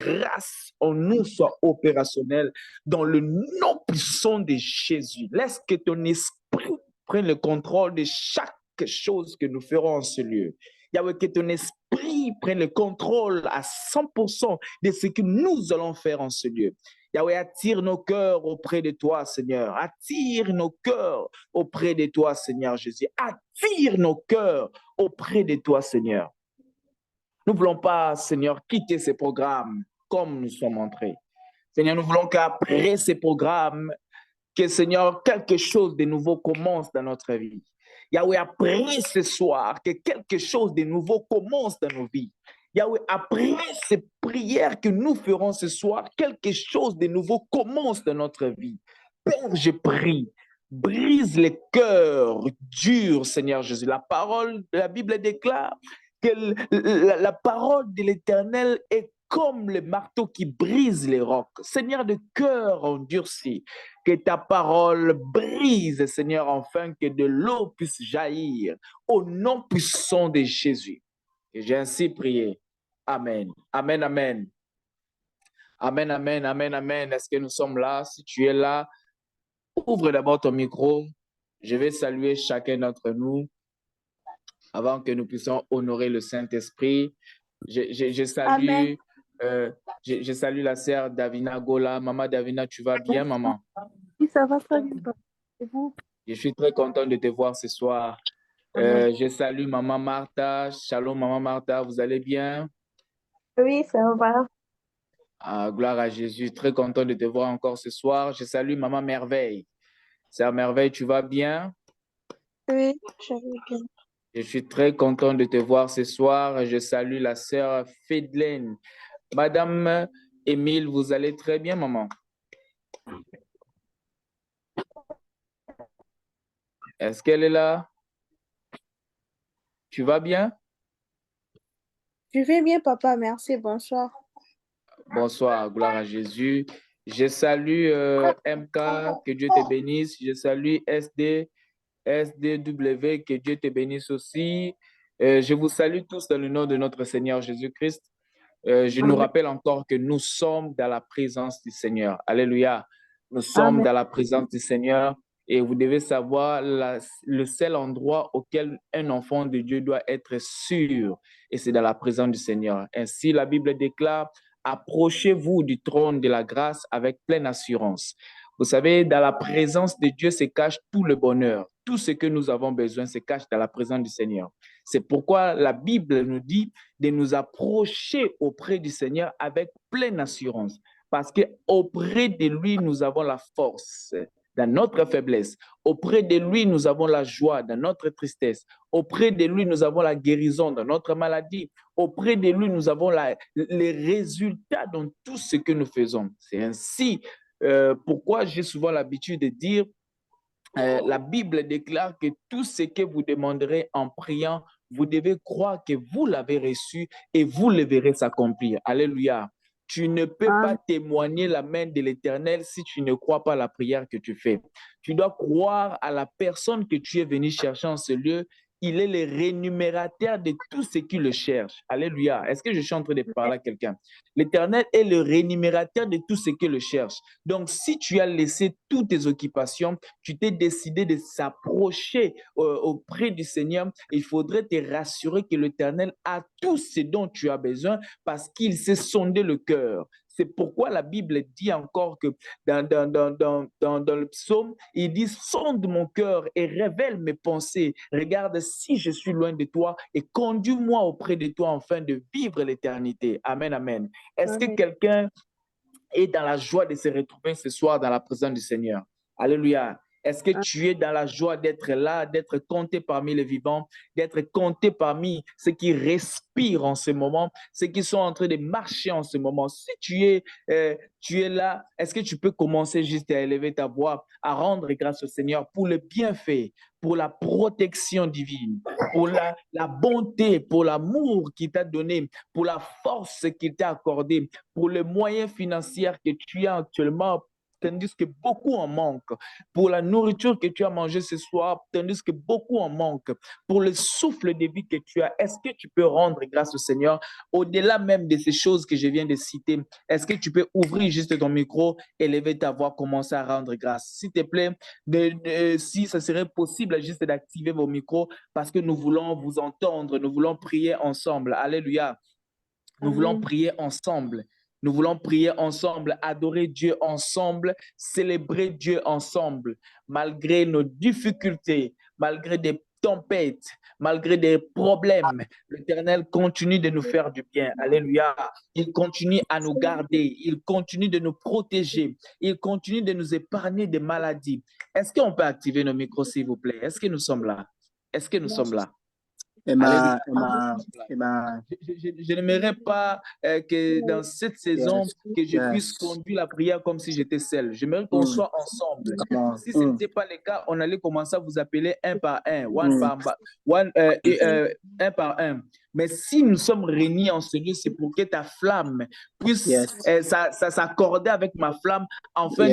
grâce en nous soit opérationnelle dans le nom puissant de Jésus. Laisse que ton esprit prenne le contrôle de chaque chose que nous ferons en ce lieu. Yahweh, que ton esprit prenne le contrôle à 100% de ce que nous allons faire en ce lieu. Yahweh, attire nos cœurs auprès de toi, Seigneur. Attire nos cœurs auprès de toi, Seigneur Jésus. Attire nos cœurs auprès de toi, Seigneur. Nous ne voulons pas, Seigneur, quitter ces programmes comme nous sommes entrés. Seigneur, nous voulons qu'après ces programmes, que, Seigneur, quelque chose de nouveau commence dans notre vie. Yahweh, après ce soir, que quelque chose de nouveau commence dans nos vies. Yahweh, après ces prières que nous ferons ce soir, quelque chose de nouveau commence dans notre vie. Père, je prie, brise les cœurs durs, Seigneur Jésus. La parole de la Bible déclare que la parole de l'Éternel est comme le marteau qui brise les rocs. Seigneur, de cœur endurci, que ta parole brise, Seigneur, afin que de l'eau puisse jaillir au nom puissant de Jésus. Et j'ai ainsi prié. Amen. Amen, amen. Amen, amen, amen, amen. Est-ce que nous sommes là? Si tu es là, ouvre d'abord ton micro. Je vais saluer chacun d'entre nous avant que nous puissions honorer le Saint-Esprit. Je salue, je salue la sœur Davina Gola. Maman Davina, tu vas bien, maman? Oui, ça va très bien. Et vous? Je suis très content de te voir ce soir. Je salue maman Martha. Shalom, maman Martha, vous allez bien? Oui, ça va. Ah, gloire à Jésus. Très content de te voir encore ce soir. Je salue maman Merveille. Sœur Merveille, tu vas bien? Oui, je vais bien. Je suis très content de te voir ce soir. Je salue la sœur Fedelaine. Madame Émile, vous allez très bien, maman? Est-ce qu'elle est là? Tu vas bien? Je vais bien, papa. Merci. Bonsoir. Bonsoir, gloire à Jésus. Je salue MK, que Dieu te bénisse. Je salue SDW, que Dieu te bénisse aussi. Je vous salue tous dans le nom de notre Seigneur Jésus-Christ. Je nous rappelle encore que nous sommes dans la présence du Seigneur. Alléluia. Nous sommes Amen. dans la présence du Seigneur et vous devez savoir le seul endroit auquel un enfant de Dieu doit être sûr, et c'est dans la présence du Seigneur. Ainsi, la Bible déclare: approchez-vous du trône de la grâce avec pleine assurance. Vous savez, dans la présence de Dieu se cache tout le bonheur. Tout ce que nous avons besoin se cache dans la présence du Seigneur. C'est pourquoi la Bible nous dit de nous approcher auprès du Seigneur avec pleine assurance. Parce qu'auprès de lui, nous avons la force dans notre faiblesse. Auprès de lui, nous avons la joie dans notre tristesse. Auprès de lui, nous avons la guérison dans notre maladie. Auprès de lui, nous avons les résultats dans tout ce que nous faisons. C'est ainsi pourquoi j'ai souvent l'habitude de dire, la Bible déclare que tout ce que vous demanderez en priant, vous devez croire que vous l'avez reçu et vous le verrez s'accomplir. Alléluia. Tu ne peux pas témoigner la main de l'Éternel si tu ne crois pas à la prière que tu fais. Tu dois croire à la personne que tu es venu chercher en ce lieu. Il est le rémunérateur de tout ce qui le cherche. Alléluia. Est-ce que je suis en train de parler à quelqu'un? L'Éternel est le rémunérateur de tout ce qui le cherche. Donc, si tu as laissé toutes tes occupations, tu t'es décidé de s'approcher auprès du Seigneur, il faudrait te rassurer que l'Éternel a tout ce dont tu as besoin parce qu'il sait sonder le cœur. C'est pourquoi la Bible dit encore que dans le psaume, il dit: sonde mon cœur et révèle mes pensées. Regarde si je suis loin de toi et conduis-moi auprès de toi afin de vivre l'éternité. Amen, amen. Est-ce que quelqu'un est dans la joie de se retrouver ce soir dans la présence du Seigneur? Alléluia. Est-ce que tu es dans la joie d'être là, d'être compté parmi les vivants, d'être compté parmi ceux qui respirent en ce moment, ceux qui sont en train de marcher en ce moment? Si tu es là, est-ce que tu peux commencer juste à élever ta voix, à rendre grâce au Seigneur pour le bienfait, pour la protection divine, pour la bonté, pour l'amour qu'il t'a donné, pour la force qu'il t'a accordée, pour les moyens financiers que tu as actuellement tandis que beaucoup en manquent. Pour la nourriture que tu as mangée ce soir, tandis que beaucoup en manquent. Pour le souffle de vie que tu as, est-ce que tu peux rendre grâce au Seigneur au-delà même de ces choses que je viens de citer? Est-ce que tu peux ouvrir juste ton micro, élever ta voix, commencer à rendre grâce? S'il te plaît, si ça serait possible juste d'activer vos micros parce que nous voulons vous entendre, nous voulons prier ensemble. Alléluia. Nous voulons prier ensemble. Nous voulons prier ensemble, adorer Dieu ensemble, célébrer Dieu ensemble, malgré nos difficultés, malgré des tempêtes, malgré des problèmes. L'Éternel continue de nous faire du bien. Alléluia. Il continue à nous garder. Il continue de nous protéger. Il continue de nous épargner des maladies. Est-ce qu'on peut activer nos micros, s'il vous plaît? Est-ce que nous sommes là? Est-ce que nous sommes là? Je n'aimerais pas que dans cette saison, que je puisse conduire la prière comme si j'étais seul. J'aimerais qu'on soit ensemble. Si ce n'était pas le cas, on allait commencer à vous appeler un par un, un par un. Mais si nous sommes réunis en ce lieu, c'est pour que ta flamme puisse s'accorder avec ma flamme afin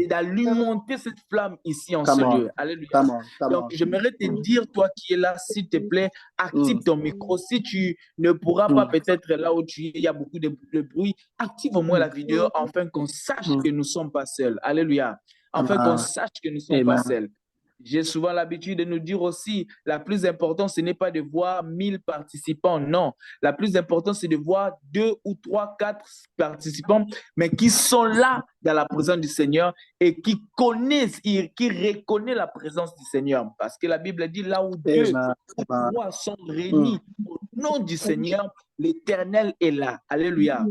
d'alimenter cette flamme ici en ce lieu. Alléluia. Donc, j'aimerais te dire, toi qui es là, s'il te plaît, active ton micro. Si tu ne pourras pas peut-être là où tu es, il y a beaucoup de bruit, active au moins la vidéo afin qu'on sache que nous ne sommes pas seuls. Alléluia. Afin qu'on sache que nous ne sommes pas seuls. J'ai souvent l'habitude de nous dire aussi, la plus importante, ce n'est pas de voir 1000 participants, non. La plus importante, c'est de voir 2 ou 3, 4 participants, mais qui sont là dans la présence du Seigneur et qui connaissent, qui reconnaissent la présence du Seigneur. Parce que la Bible dit, là où 2 ou 3 sont réunis au nom du Seigneur, l'Éternel est là. Alléluia.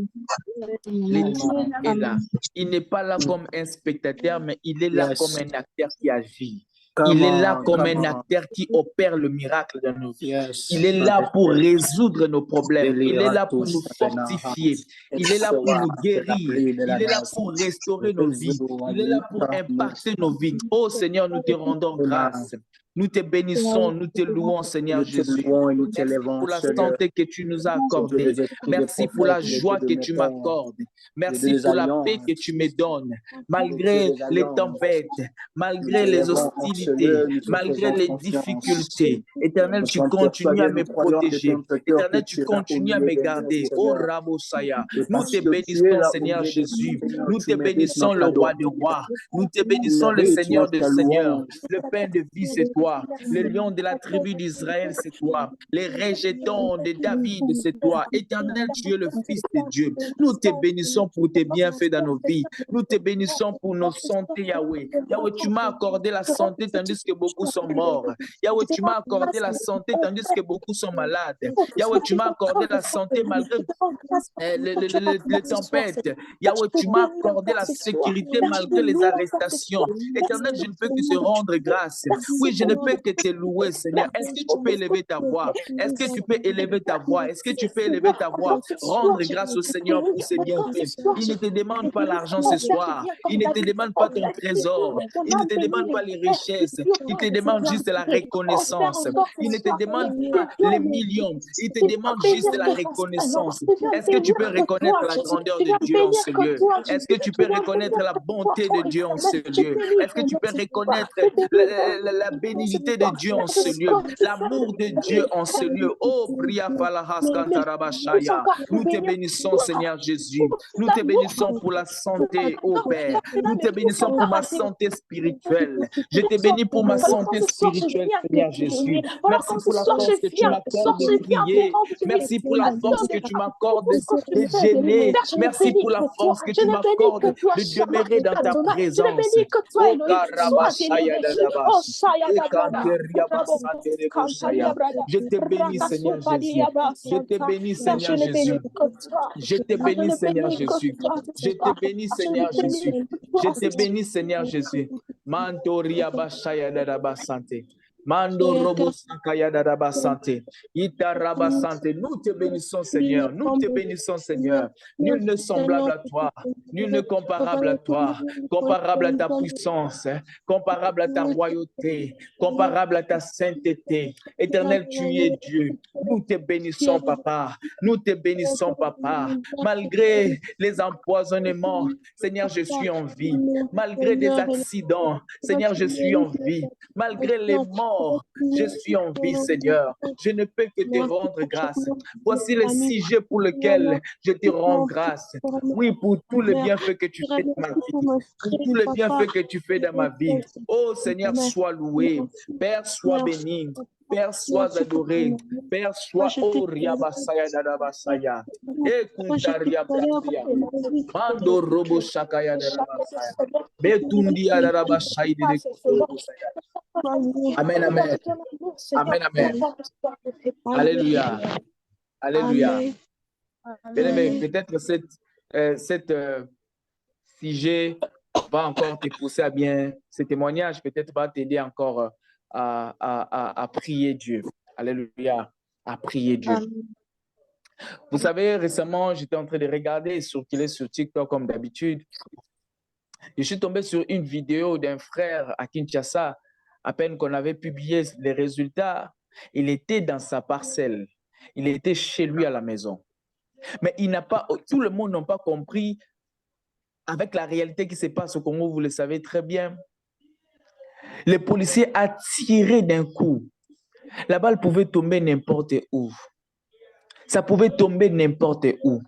L'Éternel est là. Il n'est pas là comme un spectateur, mais il est là comme un acteur qui agit. Il est là comme un acteur qui opère le miracle dans nos vies. Il est là pour résoudre nos problèmes. Il est là pour nous fortifier. Il est là pour nous guérir. Il est là pour restaurer nos vies. Il est là pour impacter nos vies. Oh Seigneur, nous te rendons grâce. Nous te bénissons, nous te louons, Seigneur Jésus. Merci pour la santé que tu nous as accordée. Merci pour la joie que tu m'accordes. Merci pour la paix que tu me donnes. Malgré les tempêtes, malgré les hostilités, malgré les difficultés. Éternel, tu continues à me protéger. Éternel, tu continues à me garder. Oh Rabosaya, nous te bénissons, Seigneur Jésus. Nous te bénissons, le roi des rois. Nous te bénissons, le Seigneur des seigneurs. Le Père de vie, c'est toi. Le lion de la tribu d'Israël, c'est toi. Les rejetons de David, c'est toi. Éternel, tu es le Fils de Dieu. Nous te bénissons pour tes bienfaits dans nos vies. Nous te bénissons pour nos santé, Yahweh. Yahweh, tu m'as accordé la santé tandis que beaucoup sont morts. Yahweh, tu m'as accordé la santé tandis que beaucoup sont malades. Yahweh, tu m'as accordé la santé malgré les tempêtes. Yahweh, tu m'as accordé la sécurité malgré les arrestations. Éternel, je ne peux que te rendre grâce. Oui, je ne peux que te louer, Seigneur. Est-ce que tu peux élever ta voix? Est-ce que tu peux élever ta voix? Est-ce que tu peux élever ta voix? Rendre grâce au Seigneur pour ses bienfaits. Il ne te demande pas l'argent ce soir. Il ne te demande pas ton trésor. Il ne te demande pas les richesses. Il te demande juste la reconnaissance. Il ne te demande pas les millions. Il te demande juste la reconnaissance. Est-ce que tu peux reconnaître la grandeur de Dieu en ce lieu? Est-ce que tu peux reconnaître la bonté de Dieu en ce lieu? Est-ce que tu peux reconnaître la bénignité de Dieu en ce lieu, l'amour de Dieu en ce lieu? Oh, Bria Falahas Kantarabashaya. Nous te bénissons, Seigneur Jésus. Nous te bénissons pour la santé, oh Père. Nous te bénissons pour ma santé spirituelle. Je te bénis pour ma santé spirituelle, Seigneur Jésus. Merci pour la force que tu m'accordes de prier. Merci pour la force que tu m'accordes de gêner. Merci pour la force que tu m'accordes de demeurer dans ta présence. Oh, Karabashaya Dadabas. Je te bénis, Seigneur Jésus. Je te bénis, Seigneur Jésus. Je te bénis, Seigneur Jésus. Je te bénis, Seigneur Jésus. Je te bénis, Seigneur Jésus. Mantoria Bashaya Dadabasante. Mando robo sakaya daraba santé. Itaraba santé. Nous te bénissons, Seigneur. Nous te bénissons, Seigneur. Nul ne semblable à toi. Nul ne comparable à toi. Comparable à ta puissance. Comparable à ta royauté. Comparable à ta sainteté. Éternel, tu es Dieu. Nous te bénissons, Papa. Nous te bénissons, Papa. Malgré les empoisonnements, Seigneur, je suis en vie. Malgré des accidents, Seigneur, je suis en vie. Malgré les morts, je suis en vie, Seigneur. Je ne peux que te rendre grâce. Voici le sujet pour lequel je te rends grâce. Oui, pour tous les bienfaits que tu fais dans ma vie. Pour tous les bienfaits que tu fais dans ma vie. Oh Seigneur, sois loué. Père, sois béni. Père, sois adoré. Père, sois Riabasaya Dadabasaya. Ekuntaria Basaya. Mando Robo Shakaya Dadabasaya. Betundia Dadabasaya de Kusurubusaya. Amen, amen. Amen, amen. Alléluia. Alléluia. Bien-aimé, peut-être cette sujet va encore te pousser à bien, ce témoignage peut-être va t'aider encore à prier Dieu. Alléluia. À prier Dieu. Vous savez, récemment, j'étais en train de regarder et circuler sur TikTok comme d'habitude. Je suis tombé sur une vidéo d'un frère à Kinshasa. À peine qu'on avait publié les résultats, il était dans sa parcelle. Il était chez lui à la maison. Mais tout le monde n'a pas compris avec la réalité qui se passe au Congo, vous le savez très bien. Les policiers ont tiré d'un coup. La balle pouvait tomber n'importe où. Ça pouvait tomber n'importe où.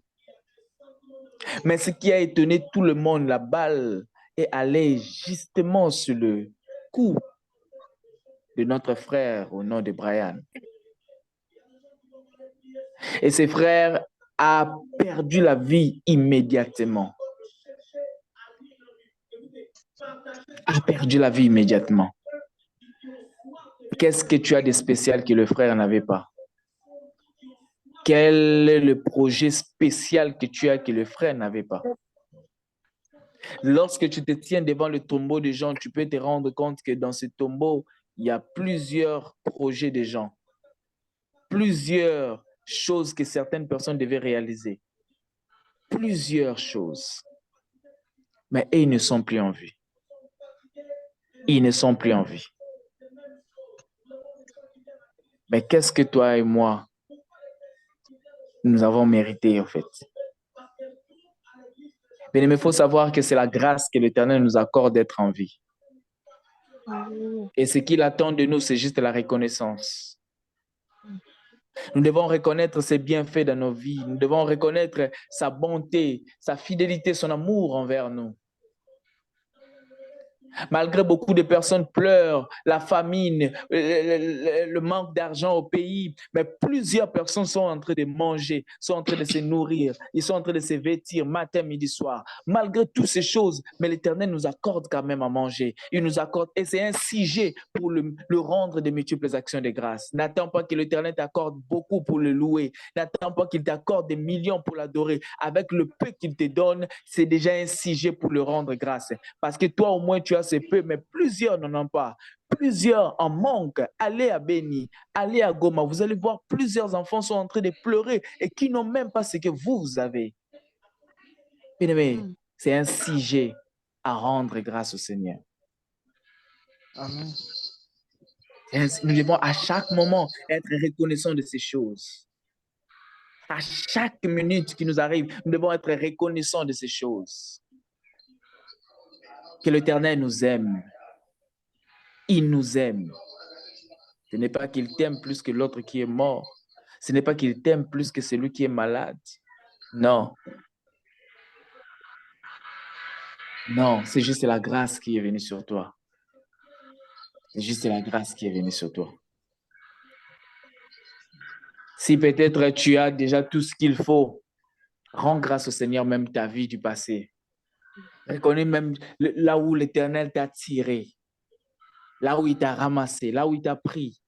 Mais ce qui a étonné tout le monde, la balle est allée justement sur le cou de notre frère au nom de Brian. Et ce frère a perdu la vie immédiatement. A perdu la vie immédiatement. Qu'est-ce que tu as de spécial que le frère n'avait pas? Quel est le projet spécial que tu as que le frère n'avait pas? Lorsque tu te tiens devant le tombeau des gens, tu peux te rendre compte que dans ce tombeau, il y a plusieurs projets de gens. Plusieurs choses que certaines personnes devaient réaliser. Plusieurs choses. Mais ils ne sont plus en vie. Ils ne sont plus en vie. Mais qu'est-ce que toi et moi, nous avons mérité en fait? Mais il faut savoir que c'est la grâce que l'Éternel nous accorde d'être en vie. Et ce qu'il attend de nous, c'est juste la reconnaissance. Nous devons reconnaître ses bienfaits dans nos vies. Nous devons reconnaître sa bonté, sa fidélité, son amour envers nous. Malgré beaucoup de personnes pleurent, la famine, le manque d'argent au pays, mais plusieurs personnes sont en train de manger, sont en train de se nourrir, ils sont en train de se vêtir matin, midi, soir. Malgré toutes ces choses, mais l'Éternel nous accorde quand même à manger. Il nous accorde, et c'est un sujet pour le rendre de multiples actions de grâce. N'attends pas que l'Éternel t'accorde beaucoup pour le louer. N'attends pas qu'il t'accorde des millions pour l'adorer. Avec le peu qu'il te donne, c'est déjà un sujet pour le rendre grâce. Parce que toi, au moins, tu as c'est peu, mais plusieurs n'en ont pas. Plusieurs en manquent. Allez à Béni, allez à Goma. Vous allez voir, plusieurs enfants sont en train de pleurer et qui n'ont même pas ce que vous avez. Bien-aimé, c'est un sujet à rendre grâce au Seigneur. Amen. Nous devons à chaque moment être reconnaissants de ces choses. À chaque minute qui nous arrive, nous devons être reconnaissants de ces choses. Que l'Éternel nous aime. Il nous aime. Ce n'est pas qu'il t'aime plus que l'autre qui est mort. Ce n'est pas qu'il t'aime plus que celui qui est malade. Non. Non, c'est juste la grâce qui est venue sur toi. C'est juste la grâce qui est venue sur toi. Si peut-être tu as déjà tout ce qu'il faut, rends grâce au Seigneur même ta vie du passé. Reconnais même là où l'Éternel t'a tiré, là où il t'a ramassé, là où il t'a pris.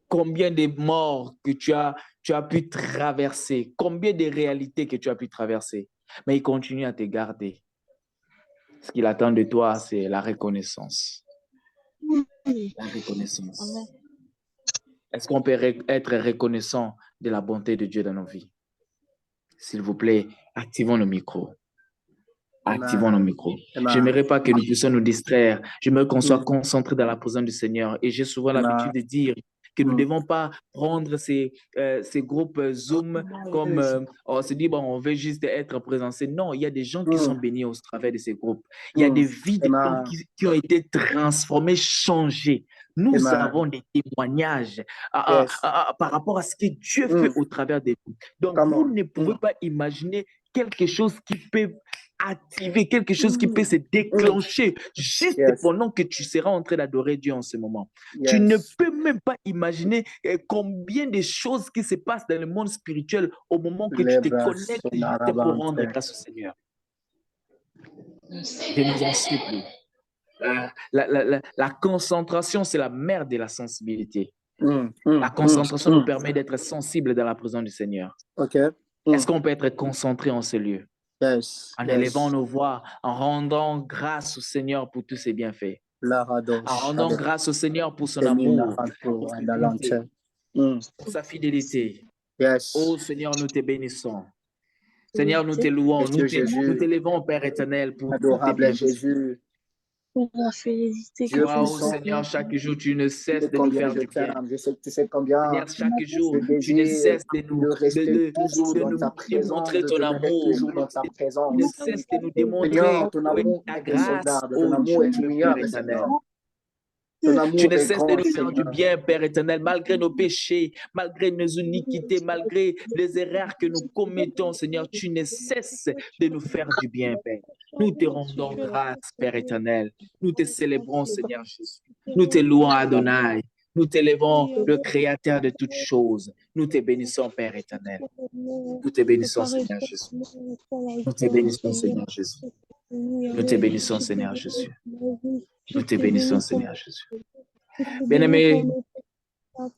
Combien de morts que tu as pu traverser, combien de réalités que tu as pu traverser, mais il continue à te garder. Ce qu'il attend de toi, c'est la reconnaissance. La reconnaissance. Est-ce qu'on peut être reconnaissant de la bonté de Dieu dans nos vies? S'il vous plaît, activons nos micros. Activons nos micros. Je n'aimerais pas que nous puissions nous distraire. J'aimerais qu'on soit concentrés dans la présence du Seigneur. Et j'ai souvent l'habitude de dire que nous ne devons pas prendre ces groupes Zoom comme on se dit, bon, on veut juste être présentés. Non, il y a des gens qui sont bénis au travers de ces groupes. Il y a des vies de gens qui ont été transformées, changées. Nous avons des témoignages par rapport à ce que Dieu fait au travers de nous. Donc, vous ne pouvez pas imaginer quelque chose qui peut activer, quelque chose qui peut se déclencher juste pendant que tu seras en train d'adorer Dieu en ce moment. Tu ne peux même pas imaginer combien de choses qui se passent dans le monde spirituel au moment que tu te connectes juste pour rendre grâce au Seigneur. Je nous en supplie. La concentration, c'est la mère de la sensibilité. La concentration nous permet d'être sensibles dans la présence du Seigneur. Est-ce qu'on peut être concentré en ce lieu? En élevant nos voix, en rendant grâce au Seigneur pour tous ses bienfaits. En rendant grâce au Seigneur pour son amour, pour sa fidélité. Oh Seigneur, nous te bénissons. Seigneur, nous te louons, nous t'élevons, Père éternel, pour tous tes bienfaits. Wow, Seigneur, chaque jour, tu ne cesses de nous faire du bien. Seigneur, chaque jour, tu ne cesses de nous démontrer ton amour. Tu ne cesses de nous démontrer ta grâce, oh Dieu, Père éternel. Tu ne cesses de nous faire du bien, Père éternel, malgré nos péchés, malgré nos iniquités, malgré les erreurs que nous commettons, Seigneur. Tu ne cesses de nous faire du bien, Père. Nous te rendons grâce, Père éternel. Nous te célébrons, Seigneur Jésus. Nous te louons, Adonai. Nous t'élevons, le Créateur de toutes choses. Nous te bénissons, Père éternel. Nous te bénissons, Seigneur Jésus. Nous te bénissons, Seigneur Jésus. Nous te bénissons, Seigneur Jésus. Nous te bénissons, Seigneur Jésus. Bien-aimés,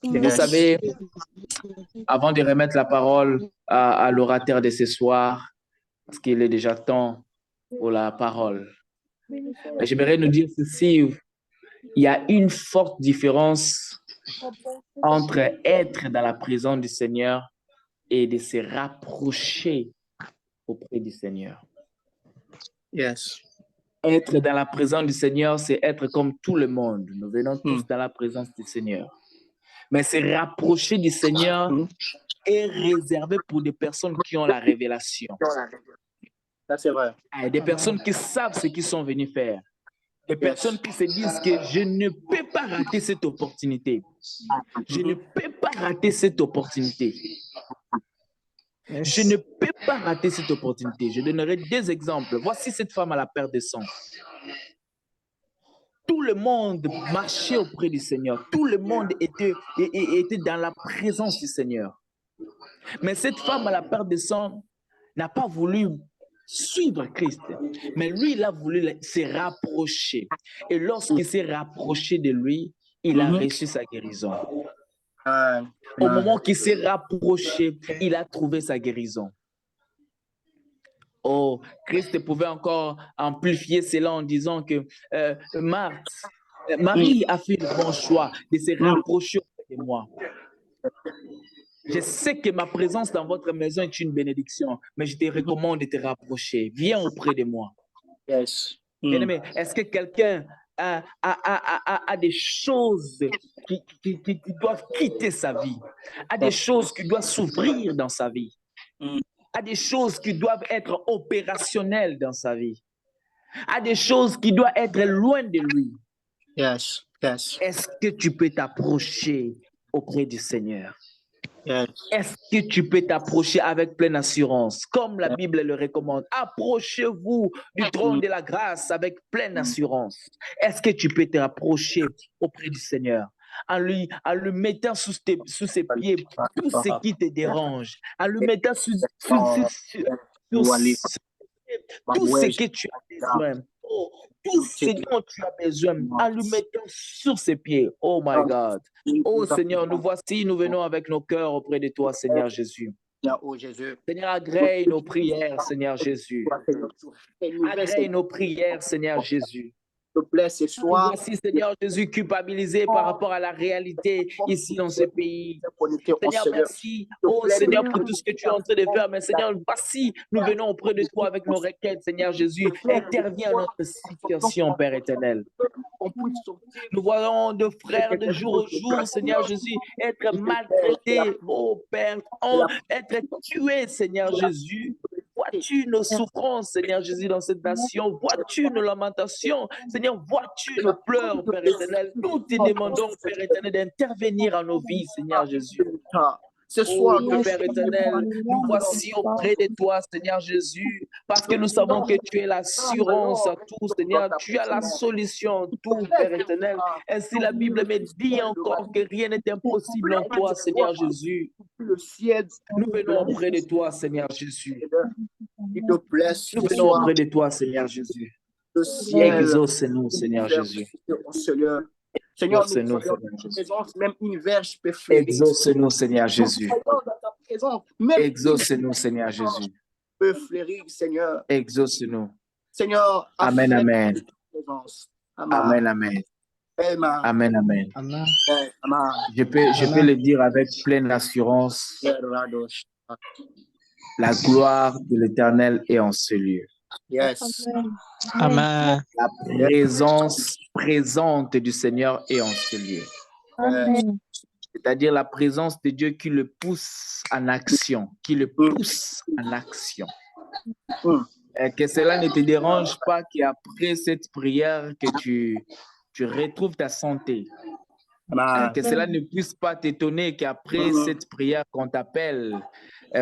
vous savez, avant de remettre la parole à l'orateur de ce soir, parce qu'il est déjà temps pour la parole, j'aimerais nous dire ceci. Il y a une forte différence entre être dans la présence du Seigneur et de se rapprocher auprès du Seigneur. Être dans la présence du Seigneur, c'est être comme tout le monde. Nous venons tous dans la présence du Seigneur. Mais se rapprocher du Seigneur est réservé pour des personnes qui ont la révélation. Ça, c'est vrai. Des personnes qui savent ce qu'ils sont venus faire. Des personnes qui se disent que je ne peux pas rater cette opportunité. Je ne peux pas rater cette opportunité. Je ne peux pas rater cette opportunité. Je donnerai deux exemples. Voici cette femme à la perte de sang. Tout le monde marchait auprès du Seigneur. Tout le monde était dans la présence du Seigneur. Mais cette femme à la perte de sang n'a pas voulu suivre Christ. Mais lui, il a voulu se rapprocher. Et lorsqu'il s'est rapproché de lui, il a reçu sa guérison. Au moment qu'il s'est rapproché, il a trouvé sa guérison. Oh, Christ pouvait encore amplifier cela en disant que Marie a fait le bon choix de se rapprocher de moi. Je sais que ma présence dans votre maison est une bénédiction, mais je te recommande de te rapprocher. Viens auprès de moi. Bien-aimé, est-ce que quelqu'un a des choses qui doivent quitter sa vie, a des choses qui doivent s'ouvrir dans sa vie, a des choses qui doivent être opérationnelles dans sa vie, a des choses qui doivent être loin de lui? Est-ce que tu peux t'approcher auprès du Seigneur? Est-ce que tu peux t'approcher avec pleine assurance, comme la Bible le recommande? Approchez-vous du trône de la grâce avec pleine assurance. Est-ce que tu peux t'approcher auprès du Seigneur en lui mettant sous ses pieds tout ce qui te dérange, en lui mettant tout ce que tu as besoin, tout ce dont tu as besoin, en lui mettant sur ses pieds. Oh my God. Oh Seigneur, nous voici, nous venons avec nos cœurs auprès de toi, Seigneur Jésus. Oh Jésus. Seigneur, agrée nos prières, Seigneur Jésus. Agrée nos prières, Seigneur Jésus. S'il te plaît, ce soir. Voici, Seigneur Jésus, culpabilisé par rapport à la réalité ici dans ce pays. Seigneur, merci, oh Seigneur, pour tout ce que tu es en train de faire. Mais Seigneur, voici, nous venons auprès de toi avec nos requêtes, Seigneur Jésus. Interviens dans notre situation, Père éternel. Nous voyons de frères de jour au jour, Seigneur Jésus, être maltraités, oh Père, être tués, Seigneur Jésus. Vois-tu nos souffrances, Seigneur Jésus, dans cette nation? Vois-tu nos lamentations? Seigneur, vois-tu nos pleurs, Père éternel? Nous te demandons, Père éternel, d'intervenir en nos vies, Seigneur Jésus. Ce soir, Père éternel, nous voici auprès de toi, Seigneur Jésus, parce que nous savons que tu es l'assurance à tout, Seigneur. Tu as la solution à tout, Père éternel. Ainsi, la Bible me dit encore que rien n'est impossible en toi, Seigneur Jésus. Nous venons auprès de toi, Seigneur Jésus. Nous venons auprès de toi, Seigneur Jésus. Exauce-nous, Seigneur Jésus. Seigneur, Exauce-nous, même une verge peut fleurir. Exauce-nous, Seigneur Jésus. Exauce-nous, Seigneur Jésus. Peut fleurir, Seigneur. Exauce-nous. Seigneur, amen, amen. Amen, amen. Amen, amen. Je peux le dire avec pleine assurance. La gloire de l'Éternel est en ce lieu. Yes. Amen. La présence présente du Seigneur est en ce lieu. Amen. C'est-à-dire la présence de Dieu qui le pousse en action, qui le pousse en action. Que cela ne te dérange pas qu'après cette prière que tu retrouves ta santé. Que cela ne puisse pas t'étonner qu'après cette prière qu'on t'appelle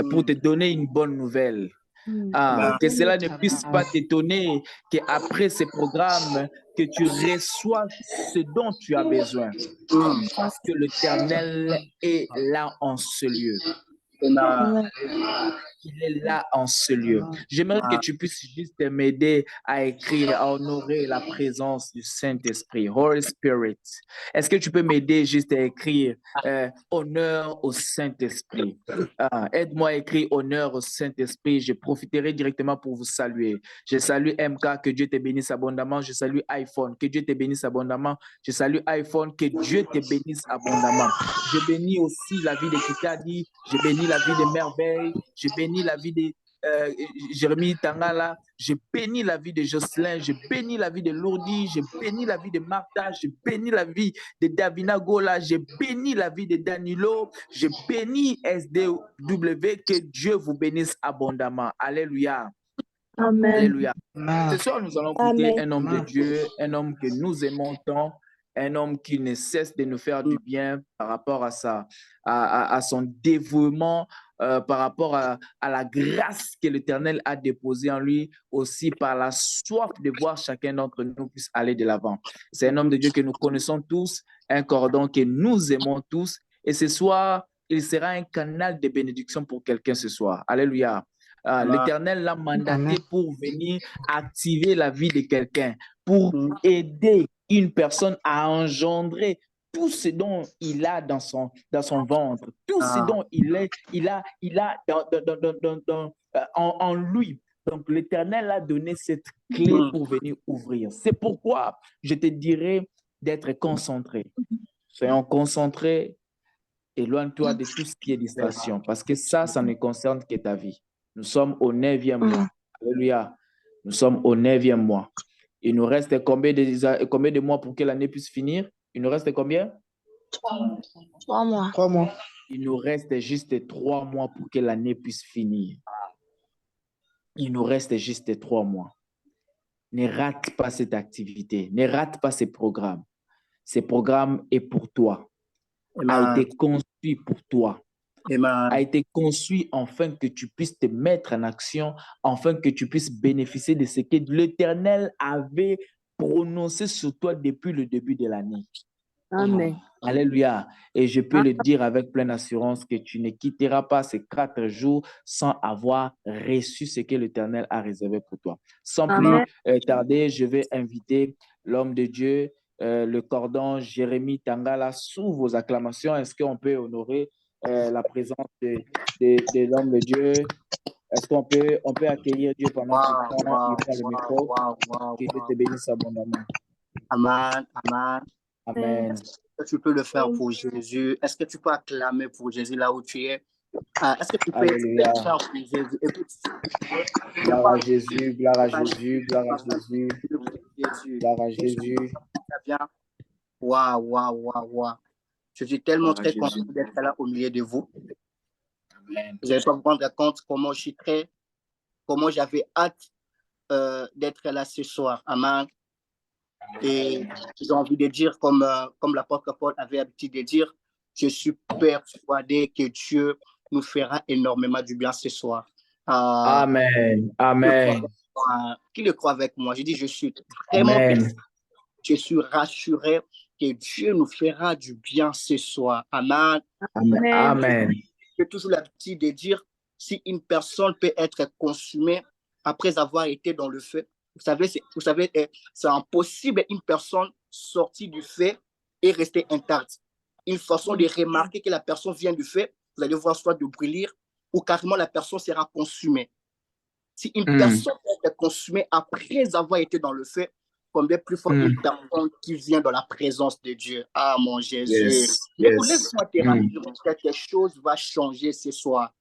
pour te donner une bonne nouvelle. Que cela ne puisse pas t'étonner qu'après ces programmes, que tu reçois ce dont tu as besoin. Parce que l'Éternel est là en ce lieu. Il est là en ce lieu. J'aimerais que tu puisses juste m'aider à écrire, à honorer la présence du Saint-Esprit, Holy Spirit. Est-ce que tu peux m'aider juste à écrire honneur au Saint-Esprit? Aide-moi à écrire honneur au Saint-Esprit. Je profiterai directement pour vous saluer. Je salue MK, que Dieu te bénisse abondamment. Je salue iPhone, que Dieu te bénisse abondamment. Je salue iPhone, que Dieu te bénisse abondamment. Je bénis aussi la vie de Kikadi. Je bénis la vie de Merveille. Je bénis la vie de Jérémy Tangala. Je bénis la vie de Jocelyn. Je bénis la vie de Lourdi. Je bénis la vie de Martha. Je bénis la vie de Davina Gola. Je bénis la vie de Danilo. Je bénis SDW. Que Dieu vous bénisse abondamment. Alléluia. Amen. Alléluia. Ce soir, nous allons écouter un homme de Dieu, un homme que nous aimons tant, un homme qui ne cesse de nous faire du bien par rapport à son dévouement, par rapport à la grâce que l'Éternel a déposée en lui, aussi par la soif de voir chacun d'entre nous puisse aller de l'avant. C'est un homme de Dieu que nous connaissons tous, un cordon que nous aimons tous, et ce soir, il sera un canal de bénédiction pour quelqu'un ce soir. Alléluia. L'Éternel l'a mandaté pour venir activer la vie de quelqu'un, pour aider une personne à engendrer tout ce dont il a dans son ventre, tout ce dont il a en lui. Donc, l'Éternel a donné cette clé pour venir ouvrir. C'est pourquoi je te dirais d'être concentré. Soyons concentrés, éloigne-toi de tout ce qui est distraction, parce que ça ne concerne que ta vie. Nous sommes au 9e mois. Alléluia. Nous sommes au 9e mois. Il nous reste combien de mois pour que l'année puisse finir? Il nous reste combien? 3 mois. 3 mois. Il nous reste juste 3 mois pour que l'année puisse finir. Il nous reste juste 3 mois. Ne rate pas cette activité. Ne rate pas ces programmes. Ces programmes est pour toi. A été construit pour toi. A été conçu afin que tu puisses te mettre en action, afin que tu puisses bénéficier de ce que l'Éternel avait prononcé sur toi depuis le début de l'année. Amen. Alléluia. Et je peux le dire avec pleine assurance que tu ne quitteras pas ces 4 jours sans avoir reçu ce que l'Éternel a réservé pour toi. Sans plus tarder, je vais inviter l'homme de Dieu, le cordon Jérémy Tangala, sous vos acclamations. Est-ce qu'on peut honorer la présence de l'homme de Dieu. Est-ce on peut accueillir Dieu pendant qu'il Wow, prend, il wow, prend le wow, micro? wow, wow, Que Dieu wow. te bénisse abondamment. Amen, amen. Amen. Est-ce que tu peux le faire pour Jésus? Est-ce que tu peux acclamer pour Jésus là où tu es? Est-ce que tu peux Alléluia. le faire pour Jésus? Écoute, Gloire à Jésus, gloire à Jésus, gloire à Jésus, Jésus. gloire à Jésus, Bien. Waouh, waouh, waouh, waouh. Je suis tellement gloire à très content Jésus. d'être là au milieu de vous. Amen. Vous n'allez pas vous rendre compte comment j'avais hâte d'être là ce soir. Amen. Et j'ai envie de dire, comme l'apôtre Paul avait l'habitude de dire, je suis persuadé que Dieu nous fera énormément du bien ce soir. Amen. Amen. Qui le croit avec moi? Je dis, je suis vraiment Amen. persuadé. Je suis rassuré que Dieu nous fera du bien ce soir. Amen. Amen. Amen. J'ai toujours l'habitude de dire, si une personne peut être consumée après avoir été dans le feu, vous savez, c'est impossible une personne sortie du feu et rester intacte. Une façon de remarquer que la personne vient du feu, vous allez voir soit de brûler ou carrément la personne sera consumée. Si une personne est consumée après avoir été dans le feu, combien plus fort une personne qui vient dans la présence de Dieu. Ah, mon Jésus. Yes. Écoute, Yes. laisse-moi te rassurer, quelque chose va changer ce soir.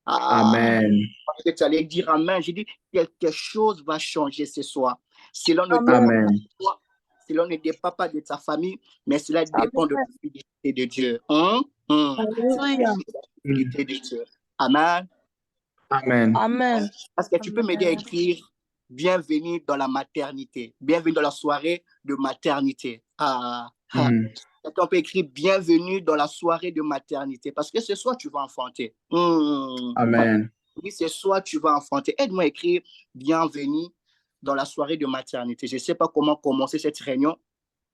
Amen. Parce que tu allais dire Amen. J'ai dit, quelque chose va changer ce soir. Cela ne Amen. dépend pas de ta famille, mais cela dépend de la fidélité de Dieu. Alléluia. La fidélité de Dieu. Amen. Amen. Amen. Est-ce que tu peux m'aider à écrire bienvenue dans la maternité, bienvenue dans la soirée de maternité? On peut écrire bienvenue dans la soirée de maternité parce que ce soir tu vas enfanter. Amen. Oui, ce soir tu vas enfanter. Aide-moi à écrire bienvenue dans la soirée de maternité. Je ne sais pas comment commencer cette réunion.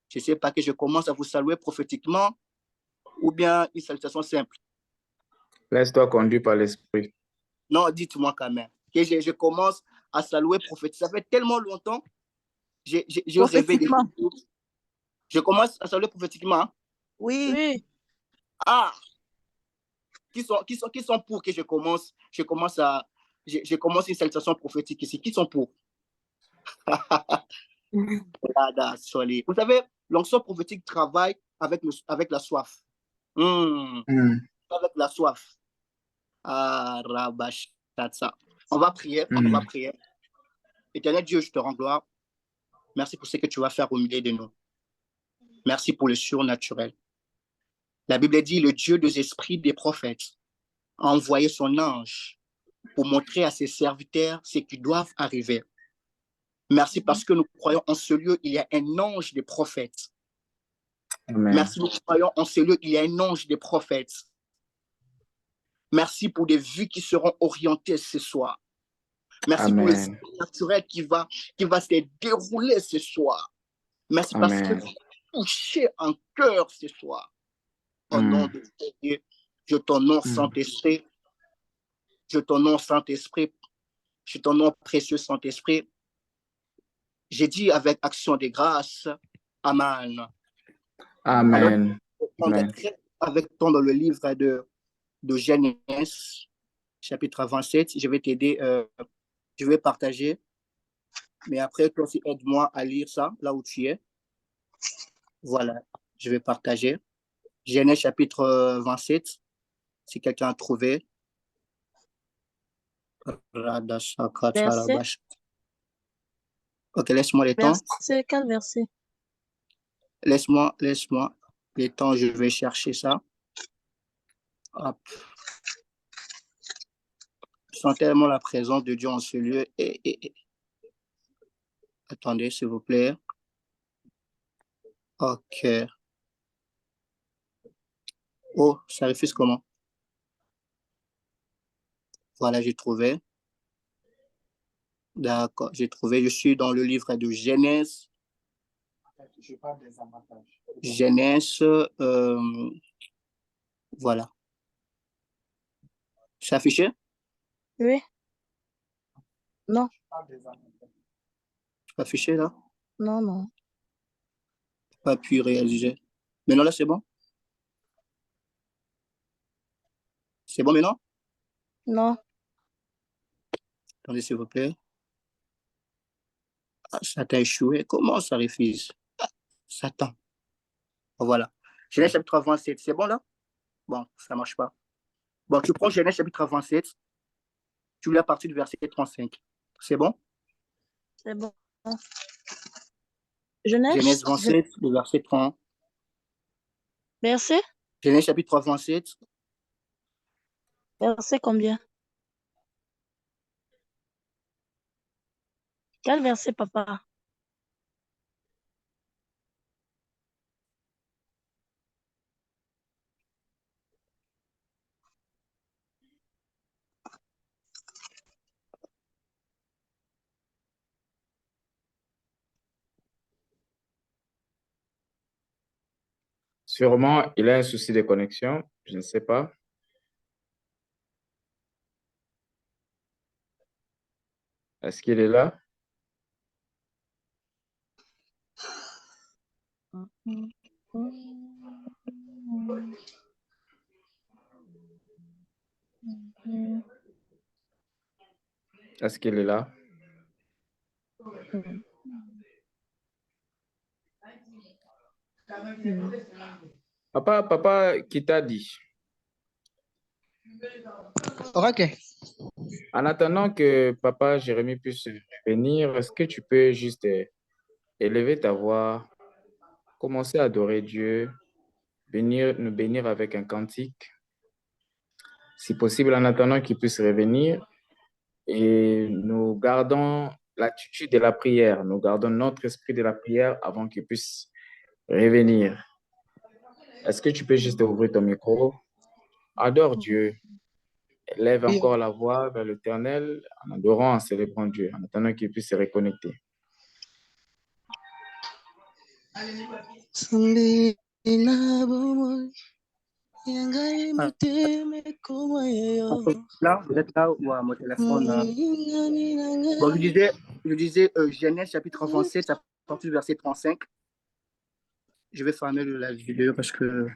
Je ne sais pas que je commence à vous saluer prophétiquement ou bien une salutation simple. Laisse-toi conduire par l'Esprit. Non, dites-moi quand même. Que je commence à saluer prophétiquement. Ça fait tellement longtemps. J'ai rêvé de... Je commence à saluer prophétiquement. Hein? Oui. Ah! Qui sont pour que je commence une salutation prophétique ici? Qui sont pour? Vous savez, l'onction prophétique travaille avec la soif. Avec la soif. Ah, Rabashatsa. On va prier. On va prier. Éternel Dieu, je te rends gloire. Merci pour ce que tu vas faire au milieu de nous. Merci pour le surnaturel. La Bible dit, le Dieu des esprits des prophètes a envoyé son ange pour montrer à ses serviteurs ce qui doit arriver. Merci parce que nous croyons en ce lieu, il y a un ange des prophètes. Amen. Merci, nous croyons en ce lieu, il y a un ange des prophètes. Merci pour des vues qui seront orientées ce soir. Merci pour le surnaturel qui va se dérouler ce soir. Merci parce que tu as touché un cœur ce soir. Au nom de Dieu, je t'honore, Saint-Esprit. Je t'honore, Saint-Esprit. Je t'honore, précieux Saint-Esprit. J'ai dit avec action de grâce, Amen. Amen. Alors, avec toi dans le livre de Genèse, chapitre 27, je vais t'aider, je vais partager. Mais après, toi aussi, aide-moi à lire ça, là où tu es. Voilà, je vais partager. Genèse, chapitre 27, si quelqu'un a trouvé. Verset. Ok, laisse-moi le temps. C'est quel verset? Laisse-moi le temps, je vais chercher ça. Hop. Je sens tellement la présence de Dieu en ce lieu. Attendez, s'il vous plaît. Ok. Oh, ça refuse comment? Voilà, j'ai trouvé. D'accord, j'ai trouvé. Je suis dans le livre de Genèse. Je parle des avantages. Genèse, voilà. C'est affiché? Oui. Non. C'est affiché là? Non. Pas pu réaliser. Mais non, là, c'est bon? C'est bon maintenant? Non. Attendez, s'il vous plaît. Ah, ça t'a échoué. Comment ça refuse? Ah, Satan. Voilà. Genèse chapitre 27. C'est bon là? Bon, ça ne marche pas. Bon, tu prends Genèse chapitre 27. Tu lis à partir du verset 35. C'est bon? C'est bon. Genèse, Genèse 27, le verset 30. verset? Genèse chapitre 27. Verset combien? Quel verset, papa? Sûrement, il a un souci de connexion. Je ne sais pas. Est-ce qu'il est là? Est-ce qu'il est là? Papa, qui t'a dit? Ok. En attendant que papa Jérémie puisse venir, est-ce que tu peux juste élever ta voix, commencer à adorer Dieu, nous bénir avec un cantique, si possible, en attendant qu'il puisse revenir. Et nous gardons l'attitude de la prière, nous gardons notre esprit de la prière avant qu'il puisse revenir. Est-ce que tu peux juste ouvrir ton micro? Adore Dieu. Lève encore la voix vers l'Éternel en adorant, en célébrant Dieu, en attendant qu'il puisse se reconnecter. Là, vous êtes là ou à mon téléphone? Bon, je disais Genèse chapitre 27, à partir du verset 35. Je vais fermer la vidéo parce que...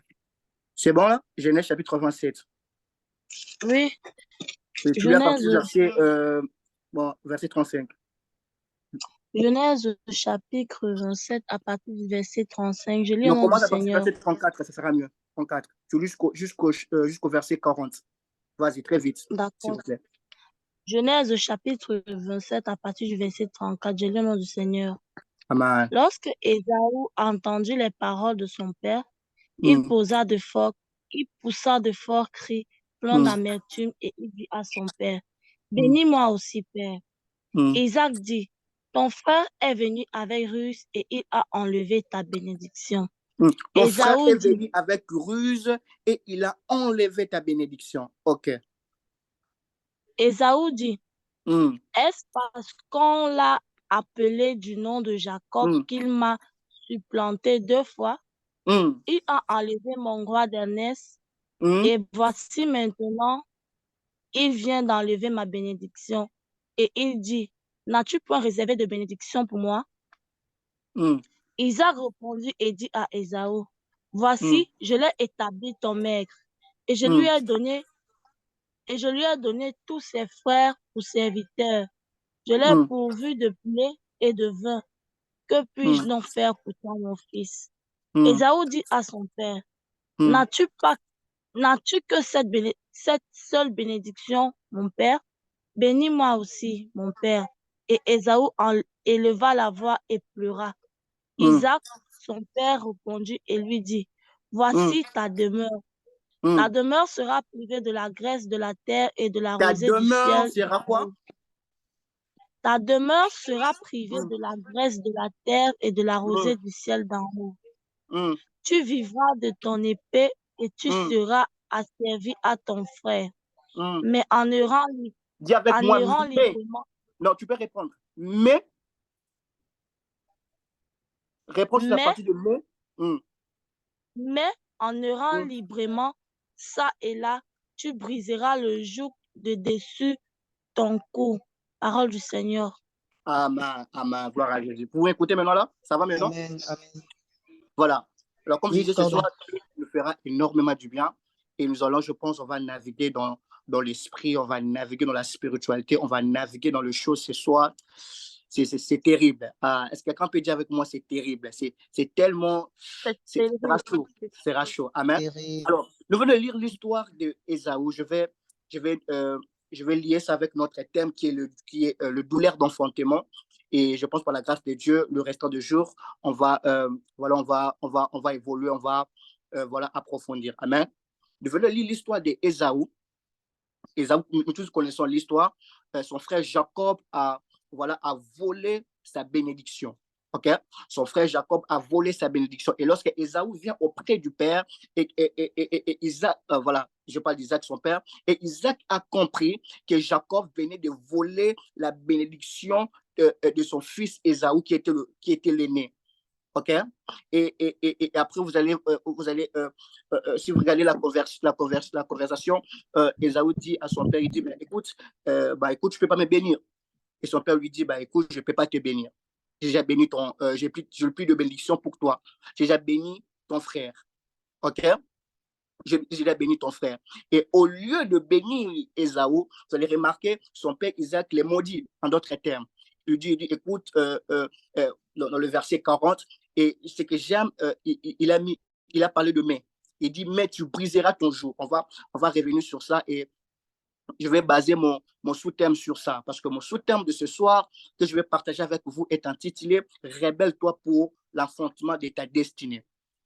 C'est bon là? Genèse chapitre 27. Oui. Et tu lis à partir du verset, verset 35. Genèse chapitre 27 à partir du verset 35. Je lis au Non, nom commence du à partir du Seigneur. verset 34, ça sera mieux. 34. Tu lis jusqu'au verset 40. Vas-y, très vite, s'il D'accord. vous plaît. Genèse chapitre 27 à partir du verset 34. Je lis au nom du Seigneur. Amen. Lorsque Ésaü entendu les paroles de son père, il poussa de forts cris, pleins d'amertume, et il dit à son père, bénis-moi aussi, père. Isaac dit, ton frère est venu avec ruse et il a enlevé ta bénédiction. Ton frère est venu avec ruse et il a enlevé ta bénédiction. Ok. Ésaü dit, est-ce parce qu'on l'a appelé du nom de Jacob qu'il m'a supplanté 2 fois? Il a enlevé mon roi d'ernest et voici maintenant, il vient d'enlever ma bénédiction. Et il dit, n'as-tu point réservé de bénédiction pour moi? Isaac répondit et dit à Ésaü, voici, je l'ai établi ton maître, et je lui ai donné tous ses frères pour serviteurs. Je l'ai pourvu de blé et de vin. Que puis-je donc faire pour toi, mon fils? Ésaü dit à son père, n'as-tu que cette seule bénédiction, mon père? Bénis-moi aussi, mon père. Et Ésaü éleva la voix et pleura. Isaac, son père, répondit et lui dit, voici ta demeure. Ta demeure sera privée de la graisse de la terre et de la rosée du ciel. Sera quoi? Ta demeure sera privée de la graisse de la terre et de la rosée du ciel d'en haut. Tu vivras de ton épée et tu seras asservi à ton frère. Mais en errant Dis avec moi, librement. Non, tu peux répondre. Mais. Réponds sur la partie de mais. Mais en errant librement, ça et là, tu briseras le joug de dessus ton cou. Parole du Seigneur. Amen, amen, gloire à Jésus. Vous pouvez écouter maintenant là? Ça va maintenant? Amen, amen. Voilà. Alors, comme je disais, ce soir, Dieu nous fera énormément du bien. et nous allons, je pense, on va naviguer dans l'esprit, on va naviguer dans la spiritualité, on va naviguer dans les choses ce soir. C'est terrible. Est-ce que quelqu'un peut dire avec moi, c'est terrible? C'est tellement... C'est chaud. C'est chaud. Amen. Alors, nous venons de lire l'histoire d'Ésaü. Je vais lier ça avec notre thème qui est le douleur d'enfantement. Et je pense par la grâce de Dieu, le restant du jour, on va évoluer, on va approfondir. Amen. Nous venons de lire l'histoire d'Ésaü. Ésaü, nous tous connaissons l'histoire. Son frère Jacob a volé sa bénédiction. Okay? Son frère Jacob a volé sa bénédiction. Et lorsque Ésaü vient auprès du père, et Isaac, je parle d'Isaac, son père, et Isaac a compris que Jacob venait de voler la bénédiction de son fils Ésaü, qui était l'aîné. OK? Et après, vous allez si vous regardez la conversation, Ésaü dit à son père, il dit, écoute, je ne peux pas me bénir. Et son père lui dit, écoute, je ne peux pas te bénir. J'ai déjà béni j'ai plus de bénédiction pour toi. J'ai déjà béni ton frère. OK? J'ai déjà béni ton frère. Et au lieu de bénir Ésaü, vous allez remarquer, son père Isaac les maudit, en d'autres termes. Il dit, écoute, dans le verset 40, et ce que j'aime, il a parlé de mais. Il dit, mais tu briseras ton joug. On va revenir sur ça et je vais baser mon sous-thème sur ça, parce que mon sous-thème de ce soir que je vais partager avec vous est intitulé « Rébelle-toi pour l'affrontement de ta destinée ».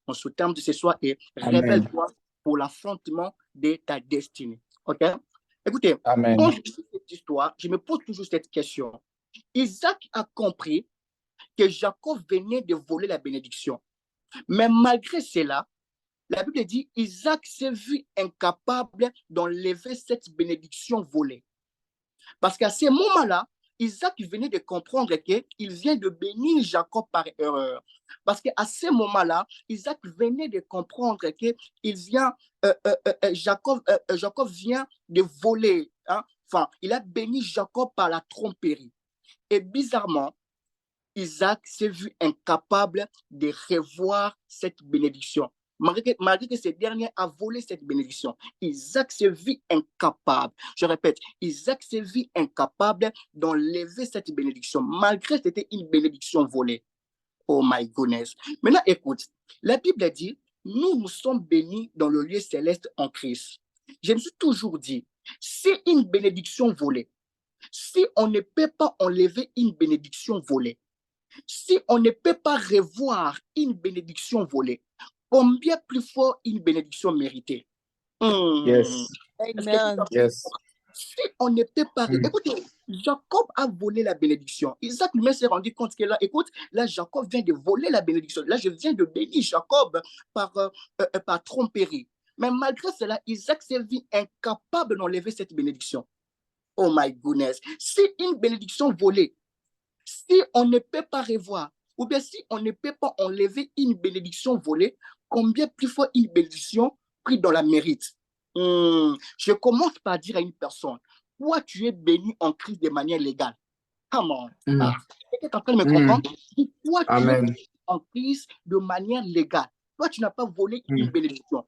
Mon sous-thème de ce soir est « Rébelle-toi pour l'affrontement de ta destinée ». OK? Écoutez, Amen. quand je lis cette histoire, je me pose toujours cette question. Isaac a compris que Jacob venait de voler la bénédiction. Mais malgré cela, la Bible dit, Isaac s'est vu incapable d'enlever cette bénédiction volée. Parce qu'à ce moment-là, Isaac venait de comprendre qu'il vient de bénir Jacob par erreur. Parce qu'à ce moment-là, Isaac venait de comprendre qu'il vient, Jacob vient de voler. Hein? Enfin, il a béni Jacob par la tromperie. Et bizarrement, Isaac s'est vu incapable de revoir cette bénédiction. Malgré que ce dernier a volé cette bénédiction, Isaac s'est vu incapable. Je répète, Isaac s'est vu incapable d'enlever cette bénédiction, malgré que c'était une bénédiction volée. Oh my goodness. Maintenant, écoute, la Bible dit, nous sommes bénis dans le lieu céleste en Christ. Je me suis toujours dit, c'est une bénédiction volée. Si on ne peut pas enlever une bénédiction volée, si on ne peut pas revoir une bénédiction volée, combien plus fort une bénédiction méritée? Yes. Amen. Yes. Si on ne peut pas... Écoutez, Jacob a volé la bénédiction. Isaac lui-même s'est rendu compte que là, écoute, là, Jacob vient de voler la bénédiction. Là, je viens de bénir Jacob par tromperie. Mais malgré cela, Isaac s'est vu incapable d'enlever cette bénédiction. Oh my goodness. Si une bénédiction volée, si on ne peut pas revoir, ou bien si on ne peut pas enlever une bénédiction volée, combien plus fort une bénédiction prise dans la mérite? Je commence par dire à une personne, toi tu es béni en Christ de manière légale. Comment? Tu es en train de me comprendre? Toi tu es béni en Christ de manière légale. Toi tu n'as pas volé une bénédiction.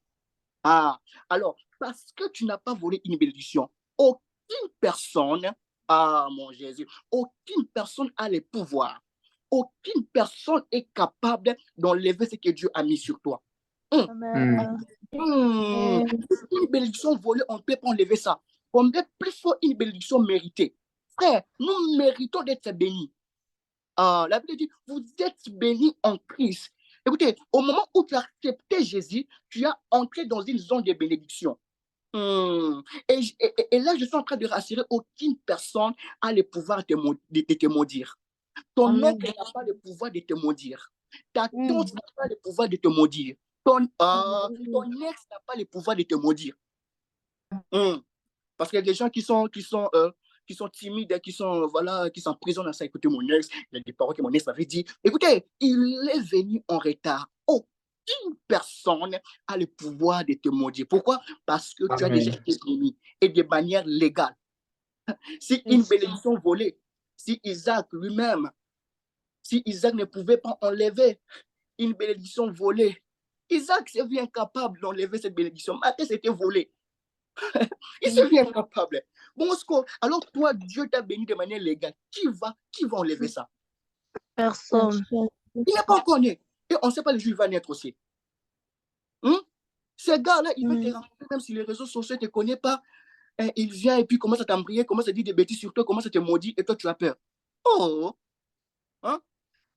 Alors, parce que tu n'as pas volé une bénédiction, aucune personne, mon Jésus, aucune personne a le pouvoir. Aucune personne est capable d'enlever ce que Dieu a mis sur toi. Une bénédiction volée, on ne peut pas enlever ça. Combien plus fort une bénédiction méritée? Frère, nous méritons d'être bénis. La Bible dit, vous êtes bénis en Christ. Écoutez, au moment où tu as accepté Jésus, tu as entré dans une zone de bénédiction. Et là, je suis en train de rassurer, aucune personne a le pouvoir de te maudire. Ton oncle n'a pas le pouvoir de te maudire. Ta tante n'a pas le pouvoir de te maudire. Ton ex n'a pas le pouvoir de te maudire. Parce qu'il y a des gens qui sont timides, qui sont en prison dans ça. Écoutez, mon ex, il y a des paroles que mon ex m'avait dit. Écoutez, il est venu en retard. Aucune personne a le pouvoir de te maudire. Pourquoi? Parce que tu as déjà été béni et de manière légale. Si une bénédiction volée, si Isaac lui-même, si Isaac ne pouvait pas enlever une bénédiction volée, Isaac s'est vu incapable d'enlever cette bénédiction. Matthieu s'était volé. Il s'est vu incapable. Bon, alors toi, Dieu t'a béni de manière légale. Qui va enlever ça? Personne. Il n'est pas encore né. Et on ne sait pas le jour où il va naître aussi. Ces gars-là, ils veulent te rencontrer, même si les réseaux sociaux ne te connaissent pas. Il vient et puis commence à t'embrayer, commence à dire des bêtises sur toi, commence à te maudire et toi, tu as peur. Oh! Hein?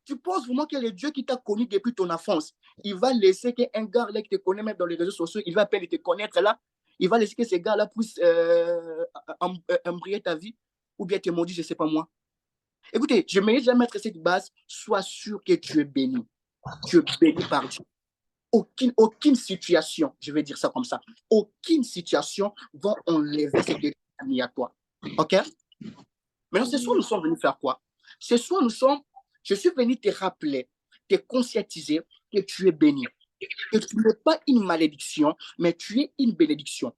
Tu penses vraiment que le Dieu qui t'a connu depuis ton enfance, il va laisser qu'un gars là qui te connaît même dans les réseaux sociaux, il va à peine te connaître là, il va laisser que ces gars-là puissent embrayer ta vie ou bien te maudire, je ne sais pas moi. Écoutez, je mérite jamais mettre cette base, sois sûr que tu es béni. Tu es béni par Dieu. Aucune situation, je vais dire ça comme ça, aucune situation va enlever cette bénédiction à toi. OK? Maintenant, ce soir, nous sommes venus faire quoi? Ce soir, je suis venu te rappeler, te conscientiser que tu es béni. Que tu n'es pas une malédiction, mais tu es une bénédiction.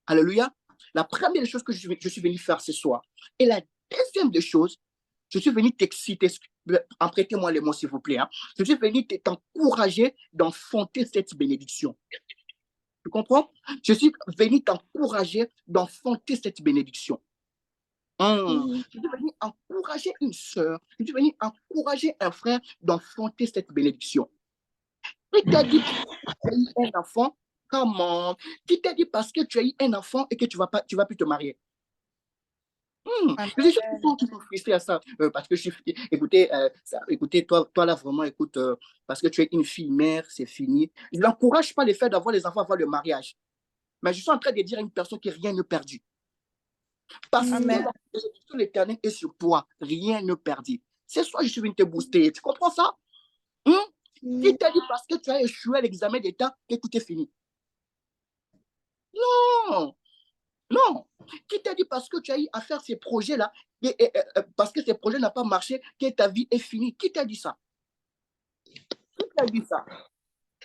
Alléluia. La première chose que je suis venu faire ce soir. Et la deuxième des choses, je suis venu t'exciter. Emprêtez-moi les mots, s'il vous plaît. Hein. Je suis venu t'encourager d'enfanter cette bénédiction. Tu comprends? Je suis venu t'encourager d'enfanter cette bénédiction. Je suis venu encourager une sœur, je suis venu encourager un frère d'enfanter cette bénédiction. Qui t'a dit que tu as eu un enfant? Comment? Qui t'a dit parce que tu as eu un enfant et que tu vas plus te marier? Les gens qui sont frustrés à ça. Parce que écoutez, toi là vraiment, écoute, parce que tu es une fille mère, c'est fini. Je n'encourage pas le fait d'avoir les enfants avant le mariage. Mais je suis en train de dire à une personne que rien n'est perdu. Parce que la bénédiction de l'Éternel est sur toi, rien ne perdu. C'est soit je suis venu te booster. Tu comprends ça? Qui t'a dit parce que tu as échoué à l'examen d'État que tout est fini? Non! Non! Qui t'a dit parce que tu as eu à faire ces projets-là, parce que ces projets n'ont pas marché, que ta vie est finie? Qui t'a dit ça? Qui t'a dit ça?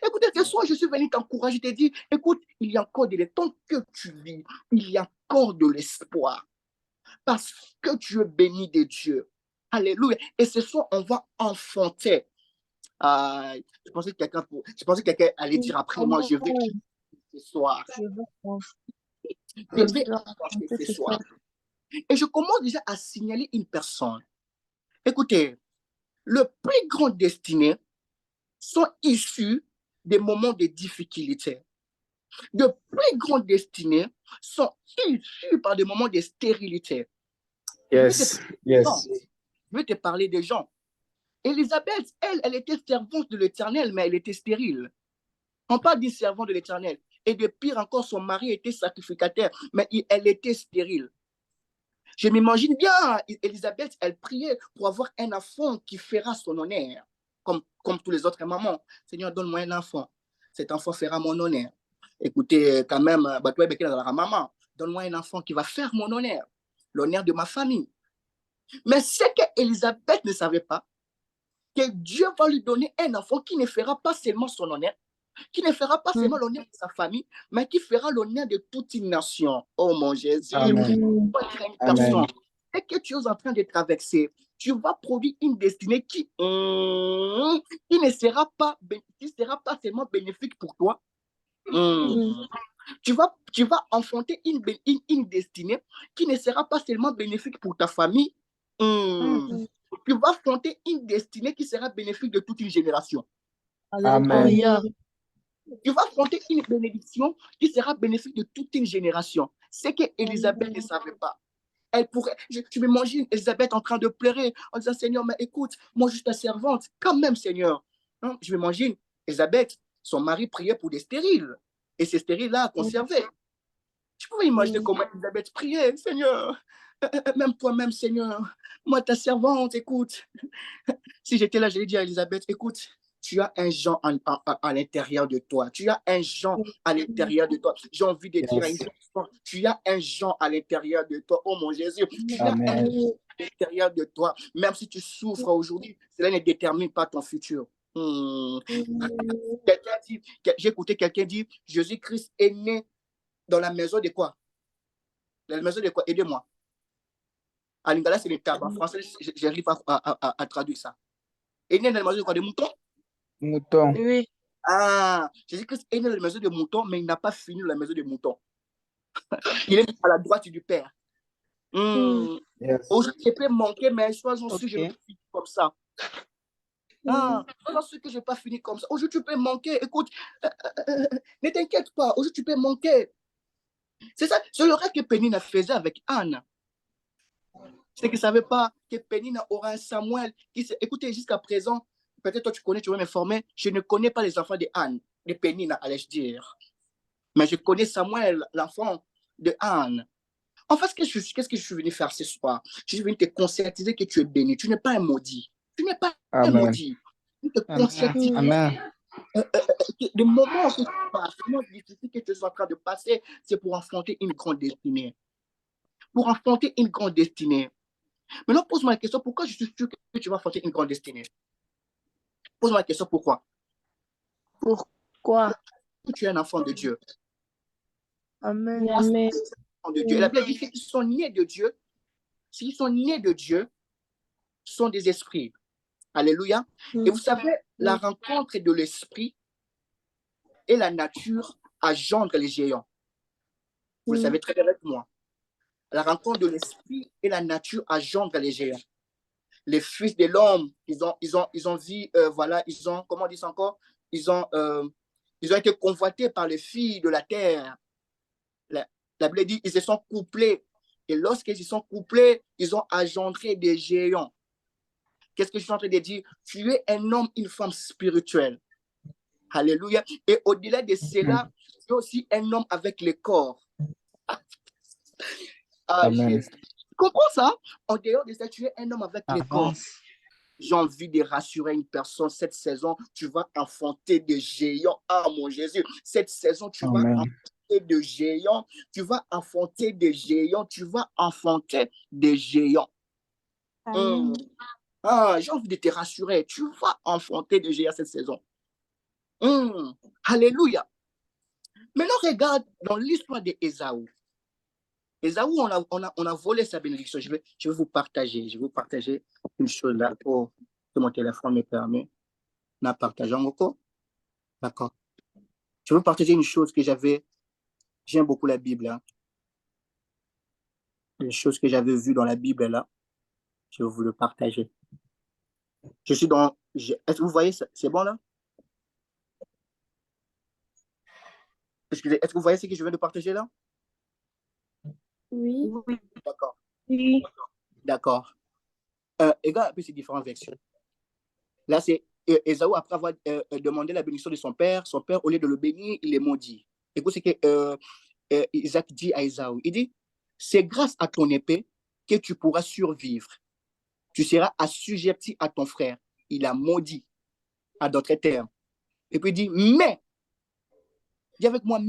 Écoutez, ce soir, je suis venu t'encourager, te dire, écoute, il y a encore de temps que tu vis, il y a encore de l'espoir. Parce que tu es béni de Dieu. Alléluia. Et ce soir, on va enfanter. Je pensais que quelqu'un allait dire après moi, je vais ce soir. Je vais enfanter ce soir. Et je commence déjà à signaler une personne. Écoutez, le plus grand destiné sont issus des moments de difficulté. De plus grandes destinées sont issus par des moments de stérilité. Yes. Je vais te parler des gens. Élisabeth, elle était servante de l'Éternel, mais elle était stérile. On parle d'une servante de l'Éternel. Et de pire encore, son mari était sacrificateur, mais elle était stérile. Je m'imagine bien, Élisabeth, elle priait pour avoir un enfant qui fera son honneur, comme tous les autres mamans. Seigneur, donne-moi un enfant. Cet enfant fera mon honneur. Écoutez, quand même, maman, donne-moi un enfant qui va faire mon honneur, l'honneur de ma famille. Mais ce qu'Élisabeth ne savait pas, que Dieu va lui donner un enfant qui ne fera pas seulement son honneur, qui ne fera pas seulement l'honneur de sa famille, mais qui fera l'honneur de toute une nation. Oh mon Jésus, Amen. et que tu es en train de traverser, tu vas produire une destinée qui ne sera pas seulement bénéfique pour toi. Tu vas enfanter une destinée qui ne sera pas seulement bénéfique pour ta famille. Tu vas affronter une destinée qui sera bénéfique de toute une génération. Amen. Tu vas affronter une bénédiction qui sera bénéfique de toute une génération. C'est que Élisabeth ne savait pas. Elle pourrait, tu m'imagines Élisabeth en train de pleurer en disant, Seigneur, mais écoute, moi juste ta servante, quand même, Seigneur. Hein? Je m'imagine Élisabeth, son mari priait pour des stériles. Et ces stériles-là conservaient. Tu pouvais imaginer comment Élisabeth priait, Seigneur. Même toi-même, Seigneur. Moi, ta servante, écoute. Si j'étais là, j'allais dire à Élisabeth, écoute, tu as un Jean à l'intérieur de toi. Tu as un Jean à l'intérieur de toi. J'ai envie de dire à une personne, tu as un Jean à l'intérieur de toi. Oh mon Jésus, tu as un Jean à l'intérieur de toi. Même si tu souffres aujourd'hui, cela ne détermine pas ton futur. J'ai écouté quelqu'un dire, Jésus-Christ est né dans la maison de quoi? Dans la maison de quoi? Aidez-moi. En lingala, c'est les tables. En français, j'arrive à traduire ça. Et né dans la maison de quoi? Des moutons? Mouton. Oui. Ah, Jésus-Christ est né dans la maison de moutons, mais il n'a pas fini dans la maison de moutons. Il est à la droite du Père. Yes. Aujourd'hui, je peux manquer, mais sois-en sûr, je ne vais Ok. pas finir comme ça. Sois-en sûr que je ne vais pas finir comme ça. Aujourd'hui, tu peux manquer. Écoute, ne t'inquiète pas. Aujourd'hui, tu peux manquer. C'est ça, c'est le rêve que Pénina faisait avec Anne. C'est que ne savait pas que Pénina aura un Samuel qui s'est. Écoutez, jusqu'à présent, peut-être toi tu connais, tu veux m'informer. Je ne connais pas les enfants de Anne, de Pénina, allais-je dire. Mais je connais Samuel, l'enfant de Anne. En fait, qu'est-ce que je suis venu faire ce soir? Je suis venu te conscientiser que tu es béni. Tu n'es pas un maudit. Tu n'es pas un Amen. maudit. Tu te conscientises. Amen. Le moment que tu passes, le moment difficile que tu es en train de passer, c'est pour affronter une grande destinée. Pour affronter une grande destinée. Maintenant, pose-moi la question, pourquoi je suis sûr que tu vas affronter une grande destinée? Pose-moi la question, pourquoi? Pourquoi? Tu es un enfant de Dieu. Amen. Amen. De Dieu. Et la Bible dit qu'ils sont nés de Dieu. S'ils sont nés de Dieu, sont des esprits. Alléluia. Et vous savez, la rencontre de l'esprit et la nature engendre les géants. Vous le savez très bien avec moi. La rencontre de l'esprit et la nature engendre les géants. Les fils de l'homme, ils ont vu, voilà, ils ont, comment on dit ça encore? Ils ont été convoités par les filles de la terre. La Bible dit, ils se sont couplés. Et lorsqu'ils se sont couplés, ils ont engendré des géants. Qu'est-ce que je suis en train de dire? Tu es un homme, une femme spirituelle. Alléluia. Et au-delà de cela, tu es aussi un homme avec le corps. Amen. Tu comprends ça? En dehors de ça, tu es un homme avec le corps. J'ai envie de rassurer une personne, cette saison, tu vas enfanter des géants. Ah, mon Jésus, cette saison, tu vas enfanter des géants. Tu vas enfanter des géants. Tu vas enfanter des géants. J'ai envie de te rassurer. Tu vas enfanter des géants cette saison. Alléluia. Maintenant, regarde dans l'histoire d'Ésaü. Ésaü, on a volé sa bénédiction. Je vais vous partager. Je vais vous partager une chose là pour que mon téléphone me permet. On a partagé encore. D'accord. Je veux partager une chose que j'aime beaucoup la Bible. Hein. Une chose que j'avais vue dans la Bible là. Je vais vous le partager. Je suis dans. Est-ce que vous voyez, c'est bon là? Excusez, est-ce que vous voyez ce que je viens de partager là? Oui. D'accord. Oui. D'accord. Regarde un peu ces différentes versions. Là, c'est Ésaü, après avoir demandé la bénédiction de son père, au lieu de le bénir, il est maudit. Écoute ce que Isaac dit à Ésaü. Il dit, c'est grâce à ton épée que tu pourras survivre. Tu seras assujetti à ton frère. Il a maudit, à d'autres termes. Et puis il dit, mais, dis avec moi,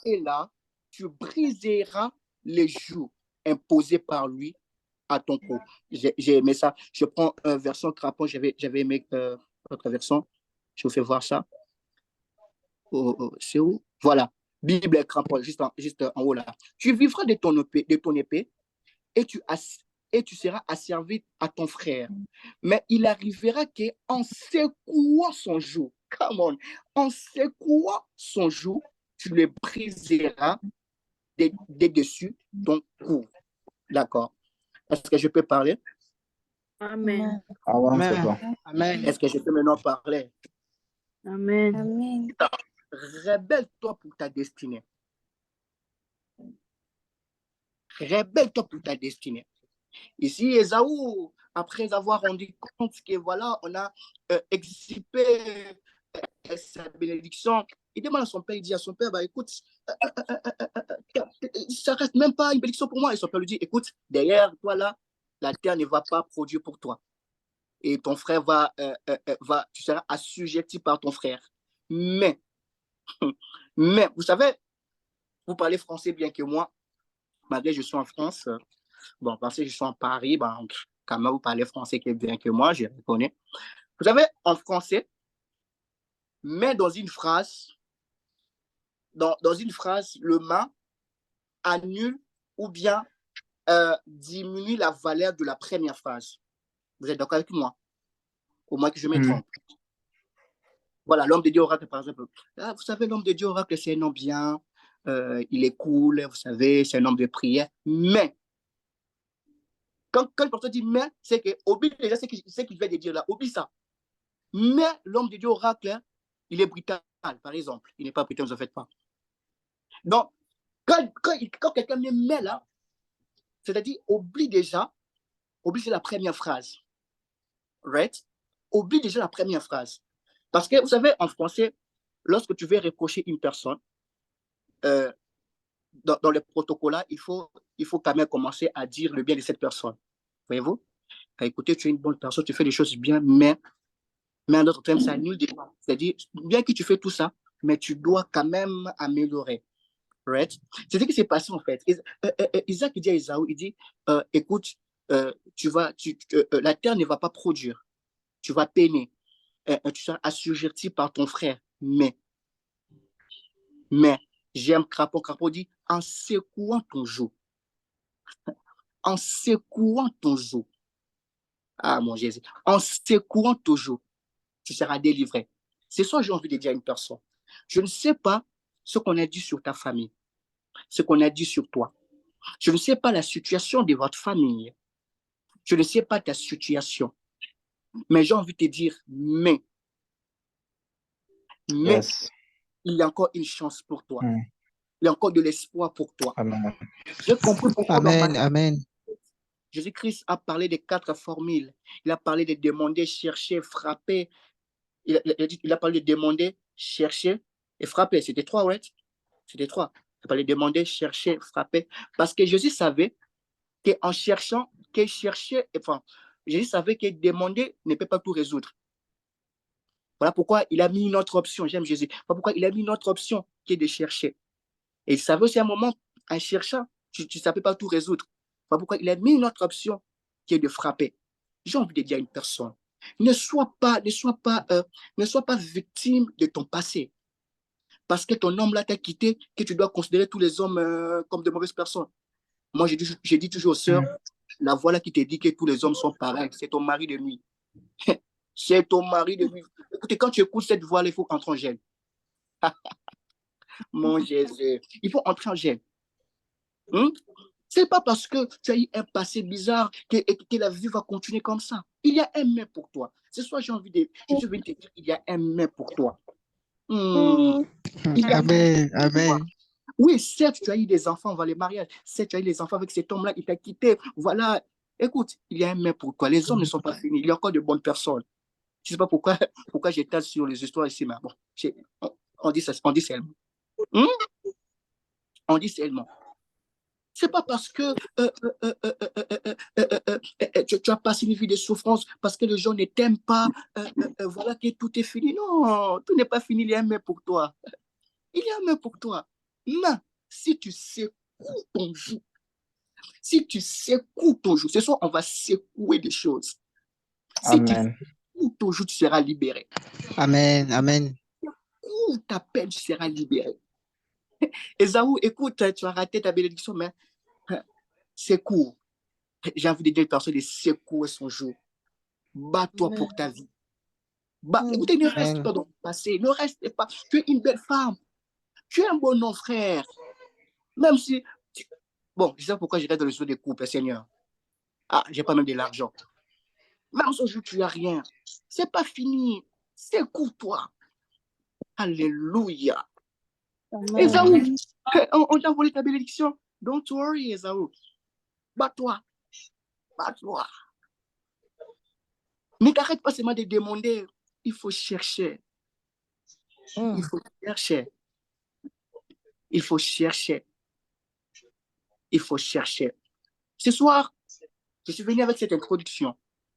et là, tu briseras les joues imposées par lui à ton cou. J'ai aimé ça. Je prends une version Crapon, j'avais aimé votre version. Je vous fais voir ça. C'est où? Voilà. Bible Crapon, juste en haut là. Tu vivras de ton épée et tu seras asservi à ton frère. Mais il arrivera qu'en secouant son joug, come on, en secouant son joug, tu le briseras dessus ton cou. D'accord. Est-ce que je peux parler? Amen. Amen. Est-ce que je peux maintenant parler? Amen. Rébelle-toi pour ta destinée. Rébelle-toi pour ta destinée. Ici, Ésaü, après avoir rendu compte que voilà, on a excippé sa bénédiction, il demande à son père, il dit à son père, bah, écoute, ça reste même pas une bénédiction pour moi. Et son père lui dit, écoute, derrière toi là, la terre ne va pas produire pour toi. Et ton frère tu seras assujetti par ton frère. Mais, vous savez, vous parlez français bien que moi, malgré que je suis en France, bon, parce que je suis en Paris, ben, quand même, vous parlez français bien que moi, je reconnais. Vous savez, en français, mais dans une phrase, le mais annule ou bien diminue la valeur de la première phrase. Vous êtes d'accord avec moi? Au moins que je me trompe. Voilà, l'homme de Dieu oracle, par exemple. Ah, vous savez, l'homme de Dieu oracle, c'est un homme bien, il est cool, vous savez, c'est un homme de prière. Mais, quand le pasteur dit mais, c'est que, oublie déjà ce qu'il vient de dire là, oublie ça. Mais l'homme de Dieu oracle, il est brutal, par exemple. Il n'est pas brutal, ne vous en faites pas. Donc, quand quelqu'un me met là, c'est-à-dire, oublie déjà la première phrase. Right? Oublie déjà la première phrase. Parce que, vous savez, en français, lorsque tu veux reprocher une personne, dans le protocole, il faut quand même commencer à dire le bien de cette personne. Voyez-vous? Écoutez, tu es une bonne personne, tu fais les choses bien, mais en d'autres termes, ça annule des pas. C'est-à-dire, bien que tu fais tout ça, mais tu dois quand même améliorer. Right? C'est ce qui s'est passé en fait. Isaac dit à Esaü, il dit, écoute, la terre ne va pas produire. Tu vas peiner. Tu seras assujetti par ton frère. Mais, j'aime Crapaud. Crapaud dit, en secouant ton joug. En secouant ton joug. Ah, mon Jésus. En secouant ton joug, tu seras délivré. C'est ça que j'ai envie de dire à une personne. Je ne sais pas ce qu'on a dit sur ta famille, ce qu'on a dit sur toi. Je ne sais pas la situation de votre famille. Je ne sais pas ta situation. Mais j'ai envie de te dire, mais Yes. il y a encore une chance pour toi. Il y a encore de l'espoir pour toi. Amen. J'ai compris pourquoi Amen. Jésus-Christ a parlé des 4 formules. Il a parlé de demander, chercher, frapper. Il a parlé de demander, chercher et frapper. C'était 3, ouais? C'était 3. Il a parlé de demander, chercher, frapper. Parce que Jésus savait qu'en cherchant, qu'il cherchait, enfin, Jésus savait que demander ne peut pas tout résoudre. Voilà pourquoi il a mis une autre option. J'aime Jésus. Voilà pourquoi il a mis une autre option qui est de chercher. Et il savait aussi à un moment, en cherchant, tu ne savais pas tout résoudre. Voilà pourquoi il a mis une autre option qui est de frapper. J'ai envie de dire à une personne, ne sois pas victime de ton passé. Parce que ton homme là t'a quitté, que tu dois considérer tous les hommes comme de mauvaises personnes. Moi, j'ai dit toujours aux sœurs, la voix là qui te dit que tous les hommes sont pareils, c'est ton mari de nuit. C'est ton mari de nuit. Écoutez, quand tu écoutes cette voix-là, il faut entrer en gêne. Mon Jésus, il faut entrer en gêne. C'est pas parce que tu as eu un passé bizarre que la vie va continuer comme ça. Il y a un mais pour toi. C'est soit je suis venu te dire qu'il y a un mais pour toi. Amen. Oui, certes, tu as eu des enfants avant les mariages. Certes, tu as eu des enfants avec cet homme-là, il t'a quitté. Voilà. Écoute, il y a un mais pour toi. Les hommes ne sont pas finis. Il y a encore de bonnes personnes. Je ne sais pas pourquoi j'étale sur les histoires ici, mais bon, on dit seulement. On dit seulement. C'est pas parce que tu as passé une vie de souffrance, parce que les gens ne t'aiment pas, voilà que tout est fini. Non, tout n'est pas fini, il y a un mais pour toi. Il y a un mais pour toi. Mais si tu secoues ton joug, ce soir, on va secouer des choses. Si tu secoues ton joug, tu seras libéré. Amen. Secoues ta peine, tu seras libéré. Esaü, écoute, tu as raté ta bénédiction, mais secoue. J'ai envie de dire à une personne de secouer son joug. Bats-toi pour ta vie. Écoutez, ne reste pas dans le passé. Ne reste pas. Tu es une belle femme. Tu es un bon nom, frère. Même si... Bon, je sais pourquoi j'irai dans le saut des couples, Seigneur. Ah, j'ai pas même de l'argent. Même si aujourd'hui, tu n'as rien. C'est pas fini. Secoue-toi. Alléluia. Esaü, on t'a volé ta bénédiction. Don't worry, Esaü. Bats-toi. Ne t'arrête pas seulement de demander. Il faut chercher. Il faut chercher. Ce soir, je suis venu avec cette introduction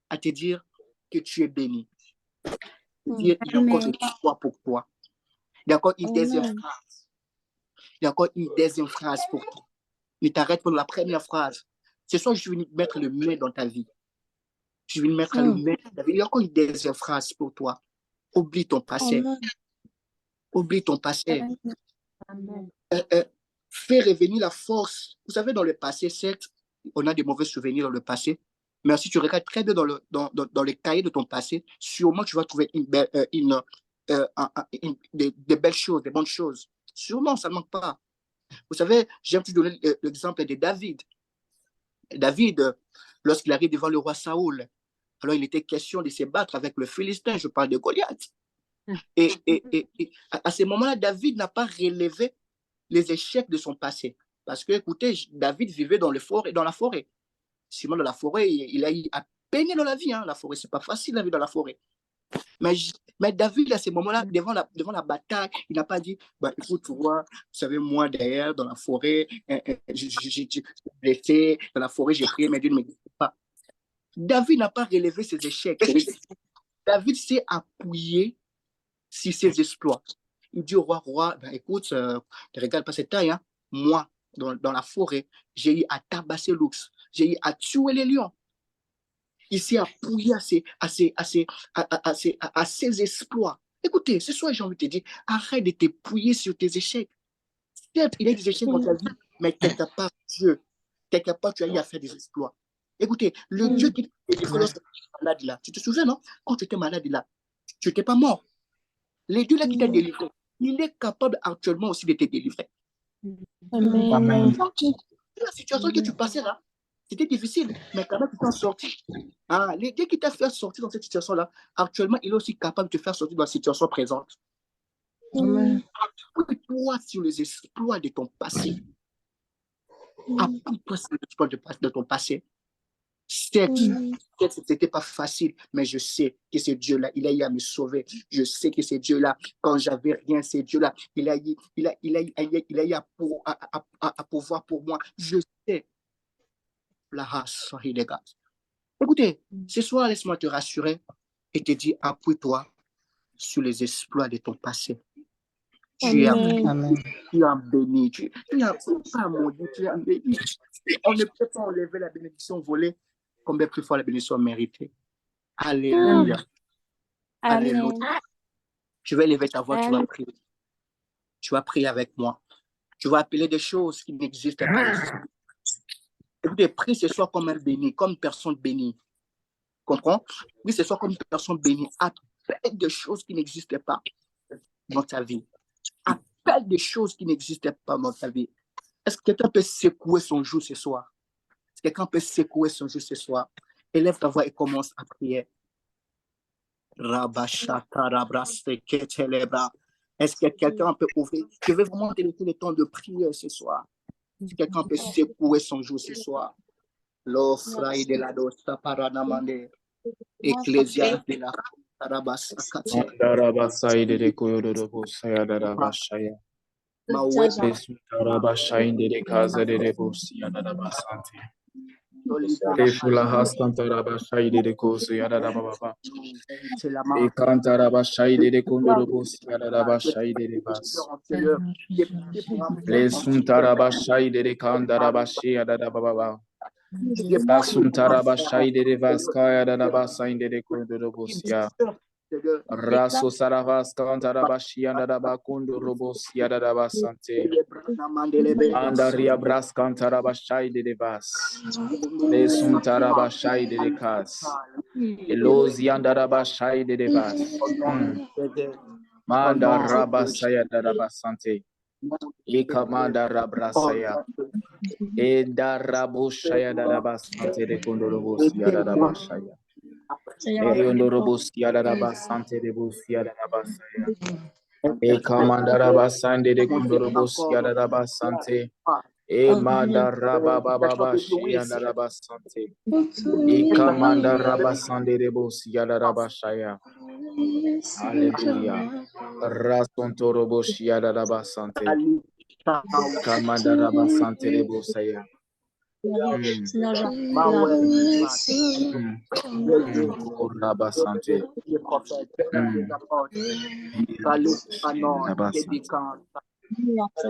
à te dire que tu es béni. Il y a encore une histoire pour toi. Il y a encore une deuxième phrase pour toi. Ne t'arrête pas dans la première phrase. Ce soir, je suis venu mettre le mais dans ta vie. Je suis venu mettre le mais dans ta vie. Il y a encore une deuxième phrase pour toi. Oublie ton passé. Fais revenir la force. Vous savez, dans le passé, certes, on a des mauvais souvenirs dans le passé, Mais si tu regardes très bien dans les cahiers de ton passé, sûrement tu vas trouver des belles choses, des bonnes choses. Sûrement, ça ne manque pas. Vous savez, j'aime toujours donner l'exemple de David. David, lorsqu'il arrive devant le roi Saoul, alors il était question de se battre avec le Philistin, je parle de Goliath. Et à ce moment-là, David n'a pas relevé les échecs de son passé. Parce que, écoutez, David vivait dans la forêt. Simon, dans la forêt, il a eu à peiner dans la vie. Hein. La forêt, c'est pas facile, la vie dans la forêt. Mais David, à ce moment-là, devant la bataille, il n'a pas dit, bah, écoute, tu vois, vous savez, moi, derrière, dans la forêt, j'ai blessé, dans la forêt, j'ai prié, mais Dieu ne me dit pas. David n'a pas relevé ses échecs. David s'est appuyé sur ses exploits. Il dit au roi, ben, écoute, ne regarde pas cette taille, hein. Moi, dans la forêt, j'ai eu à tabasser l'ours, j'ai eu à tuer les lions. Il s'est appuyé à ses exploits. Écoutez, ce soir, j'ai envie de te dire, arrête de t'appuyer sur tes échecs. Certes, il y a des échecs dans ta vie, mais quelque part, Dieu, quelque part, tu as eu à faire des exploits. Écoutez, le Dieu qui t'a délivré lorsque tu étais malade là, tu te souviens, non? Quand tu étais malade là, tu n'étais pas mort. Les Dieu là qui t'a délivré, il est capable actuellement aussi de te délivrer. Amen. La situation que tu passais là, c'était difficile, mais quand même tu t'en sorti. Ah, les Dieu qui t'a fait sortir dans cette situation-là, actuellement, il est aussi capable de te faire sortir dans la situation présente. Appuie-toi sur les exploits de ton passé. Appuie-toi sur les exploits de ton passé. Certes, ce n'était pas facile, mais je sais que ce Dieu-là, il a eu à me sauver. Je sais que ce Dieu-là, quand j'avais rien, ce Dieu-là, il a eu à pouvoir pour moi. Je sais. La race, il est gars. Écoutez, ce soir, laisse-moi te rassurer et te dire, appuie-toi sur les exploits de ton passé. Tu es béni. Tu es pas maudit, tu es béni. On ne peut pas enlever la bénédiction volée combien plus fort la bénédiction méritée. Alléluia. Alléluia. Tu vas élever ta voix, tu vas prier. Tu vas prier avec moi. Tu vas appeler des choses qui n'existent pas. Écoutez, prie ce soir comme un béni, comme une personne bénie. Comprends? Oui, ce soit comme une personne bénie. Appelle des choses qui n'existaient pas dans ta vie. Appelle des choses qui n'existaient pas dans ta vie. Est-ce que quelqu'un peut secouer son joug ce soir? Est-ce que quelqu'un peut secouer son joug ce soir? Élève ta voix et commence à prier. Est-ce que quelqu'un peut ouvrir? Je vais vraiment te laisser le temps de prier ce soir. Est-ce que quelqu'un peut secouer son joug ce soir? L'offre de la dosta paranamande. Ecclésiaste de la Tarabasakati. Darabasai de Koyodobo Sayadabashaya. Tarabashai de Casa de Rebosia Darabasante. Refula Haskantarabashai de Kosu Yadababa. Ekantarabashai de Kondorobos Yadabashai de Bas. Lesuntarabashai de Kandarabashi Yadababa. Lasuntarabashai de Vaskaya Dadabasai de Kondorobosia. Raso Saravas Kantarabashi and Adabakundo Robosia Dadabasante. Andaria Bras Kantarabashai de Vas. Lesuntarabashai de Kas. Elosi Andarabashai de Vas. Manda Rabasaya Dadabasante. Ekamanda Rabrasaya. Eda Rabushaya Dadabasante de Kondorobosia Dadabashaya. Eyondorobosia Dadabasante de Busia Dadabasaya. Ekamandarabasande de Kondorobosia Dadabasante. Emanda Rabababashi and Dadabasante. Ekamanda Rabasande de Busia Dadabashaya. Hallelujah. Rasontorobosia Dadabasante. Kamandarabasante de Busaya. Rabasante.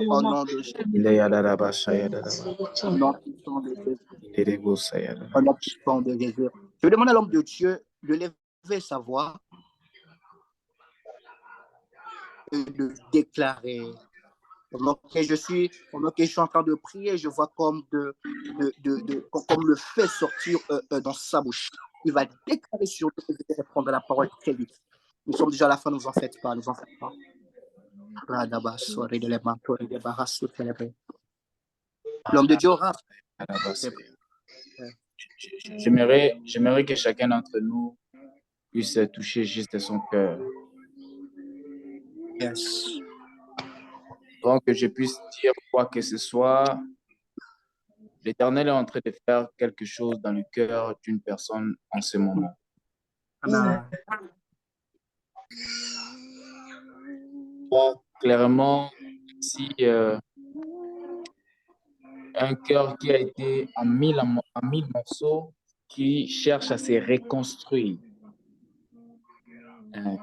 Au nom de Jésus. Je demande à l'homme de Dieu de lever sa voix et de déclarer Pendant que je suis en train de prier, je vois comme le feu sortir dans sa bouche. Il va déclarer sur nous que je vais prendre la parole très vite. Nous sommes déjà à la fin, ne vous en faites pas, ne vous en faites pas. L'homme de Dieu aura. J'aimerais que chacun d'entre nous puisse toucher juste son cœur. Yes. Avant que je puisse dire quoi que ce soit, l'Éternel est en train de faire quelque chose dans le cœur d'une personne en ce moment. Amen. Clairement, si un cœur qui a été en mille morceaux, qui cherche à se reconstruire,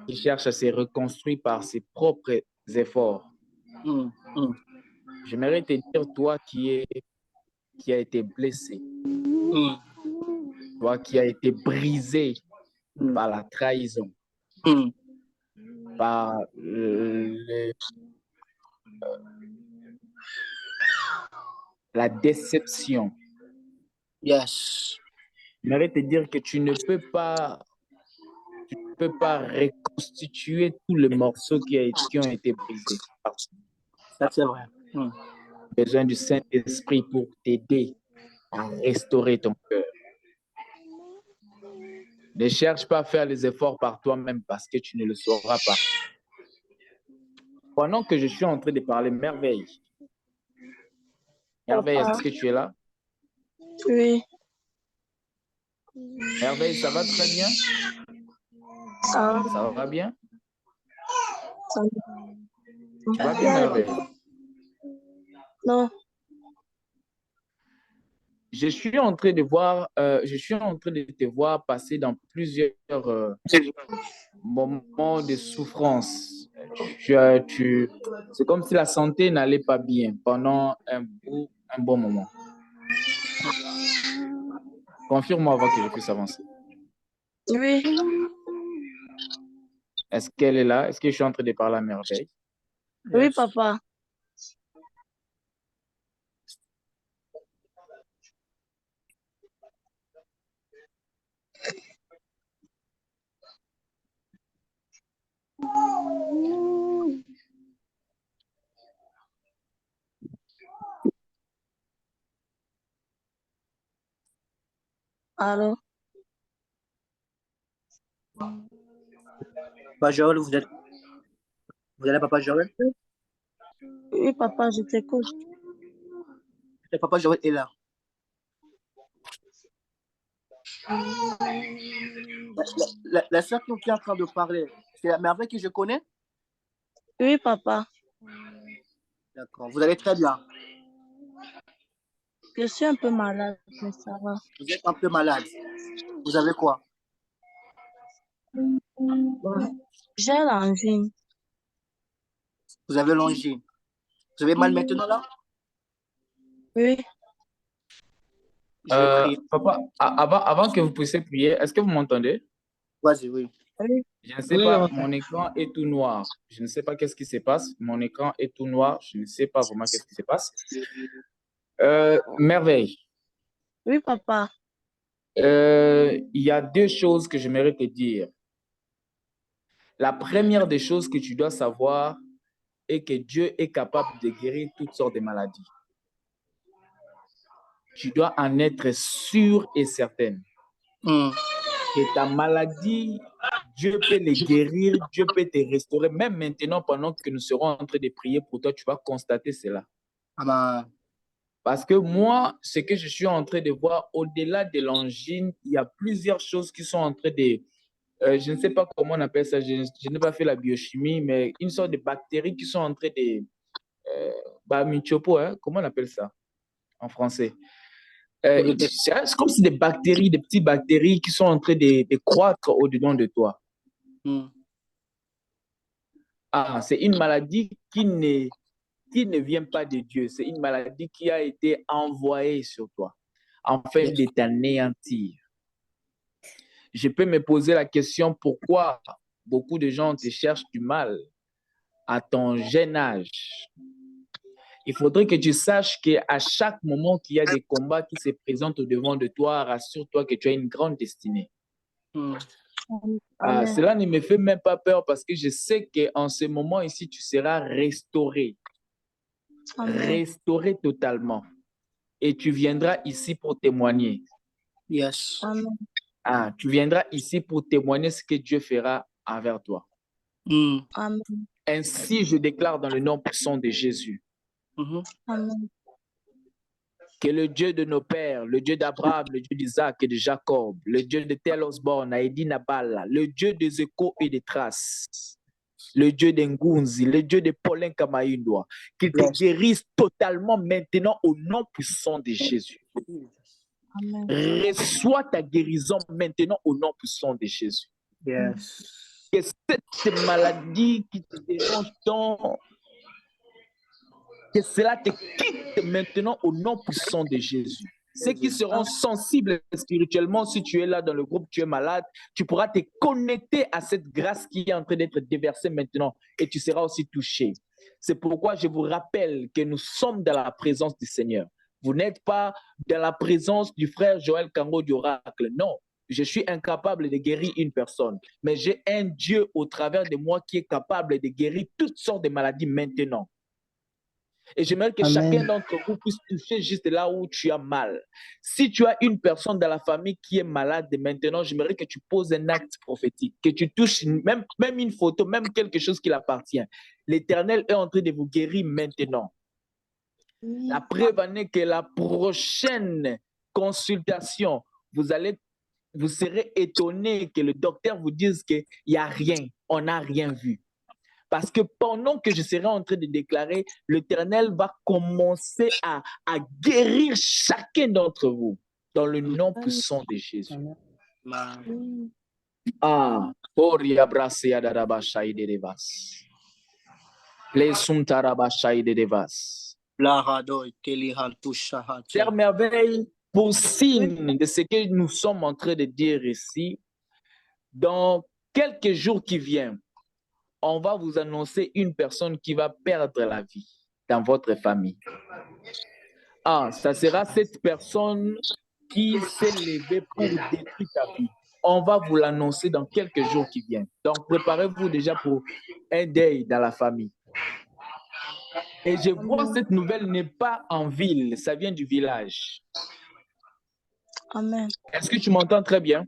qui cherche à se reconstruire par ses propres efforts. J'aimerais te dire, toi qui a été blessé, toi qui a été brisé par la trahison, par la déception. Yes. J'aimerais te dire que tu ne peux pas reconstituer tous les morceaux qui ont été brisés. Ça, c'est vrai. Besoin du Saint-Esprit pour t'aider à restaurer ton cœur. Ne cherche pas à faire les efforts par toi-même parce que tu ne le sauras pas. Pendant que je suis en train de parler, Merveille. Merveille, est-ce que tu es là? Oui. Merveille, ça va très bien? Ça va bien? Ça Tu vas bien, Merveille? Non. Je suis en train de te voir passer dans plusieurs moments de souffrance. C'est comme si la santé n'allait pas bien pendant un bon moment. Confirme-moi avant que je puisse avancer. Oui. Est-ce qu'elle est là? Est-ce que je suis en train de parler à Merveille? Oui, papa. Allô? Papa Joël, vous êtes là, Papa Joël? Oui, papa, je t'écoute. Papa Joël est là. La sœur qui est en train de parler, c'est la Merveille que je connais? Oui, papa. D'accord. Vous allez très bien. Je suis un peu malade, mais ça va. Vous êtes un peu malade. Vous avez quoi? J'ai l'angine. Vous avez l'angine. Vous avez mal maintenant là? Oui. Je vais prier. Papa, avant que vous puissiez prier, est-ce que vous m'entendez? Vas-y, oui. Oui. Je ne sais pas, mon écran est tout noir. Je ne sais pas qu'est-ce qui se passe. Mon écran est tout noir. Je ne sais pas vraiment qu'est-ce qui se passe. Merveille. Oui, papa. Il y a deux choses que j'aimerais te dire. La première des choses que tu dois savoir est que Dieu est capable de guérir toutes sortes de maladies. Tu dois en être sûr et certaine. Que ta maladie, Dieu peut les guérir, Dieu peut te restaurer. Même maintenant, pendant que nous serons en train de prier pour toi, tu vas constater cela. Amen. Parce que moi, ce que je suis en train de voir, au-delà de l'angine, il y a plusieurs choses qui sont en train de... je ne sais pas comment on appelle ça, je n'ai pas fait la biochimie, mais une sorte de bactéries qui sont en train de... comment on appelle ça en français? C'est comme si des bactéries, des petites bactéries qui sont en train de croître au-dedans de toi. C'est une maladie qui ne vient pas de Dieu. C'est une maladie qui a été envoyée sur toi, afin de t'anéantir. Je peux me poser la question, pourquoi beaucoup de gens te cherchent du mal à ton jeune âge? Il faudrait que tu saches qu'à chaque moment qu'il y a des combats qui se présentent au devant de toi, rassure-toi que tu as une grande destinée. Cela ne me fait même pas peur parce que je sais qu'en ce moment ici, tu seras restauré. Restauré totalement. Et tu viendras ici pour témoigner. Yes. Tu viendras ici pour témoigner ce que Dieu fera envers toi. Amen. Ainsi, je déclare dans le nom puissant de Jésus. Amen. Que le Dieu de nos pères, le Dieu d'Abraham, le Dieu d'Isaac et de Jacob, le Dieu de Tel Osborne, Aïdi Nabala, le Dieu des échos et des traces, le Dieu d'Ngunzi, le Dieu de Paulin Kamaïndoa, qu'il te guérisse totalement maintenant au nom puissant de Jésus. Amen. Reçois ta guérison maintenant au nom puissant de Jésus. Yes. Que cette maladie qui te dérange tant, que cela te quitte maintenant au nom puissant de Jésus. Ceux qui seront sensibles spirituellement, si tu es là dans le groupe, tu es malade, tu pourras te connecter à cette grâce qui est en train d'être déversée maintenant et tu seras aussi touché. C'est pourquoi je vous rappelle que nous sommes dans la présence du Seigneur. Vous n'êtes pas dans la présence du frère Joël Kango du Oracle. Non, je suis incapable de guérir une personne, mais j'ai un Dieu au travers de moi qui est capable de guérir toutes sortes de maladies maintenant. Et j'aimerais que chacun d'entre vous puisse toucher juste là où tu as mal. Si tu as une personne dans la famille qui est malade maintenant, j'aimerais que tu poses un acte prophétique, que tu touches même une photo, même quelque chose qui l'appartient. L'Éternel est en train de vous guérir maintenant. La preuve en est que la prochaine consultation, vous serez étonné que le docteur vous dise qu'il n'y a rien, on n'a rien vu. Parce que pendant que je serai en train de déclarer, l'Éternel va commencer à guérir chacun d'entre vous dans le nom puissant de Jésus. Père merveille, pour signe de ce que nous sommes en train de dire ici, dans quelques jours qui viennent, on va vous annoncer une personne qui va perdre la vie dans votre famille. Ça sera cette personne qui s'est levée pour détruire ta vie. On va vous l'annoncer dans quelques jours qui viennent. Donc, préparez-vous déjà pour un deuil dans la famille. Et je vois cette nouvelle n'est pas en ville, ça vient du village. Amen. Est-ce que tu m'entends très bien?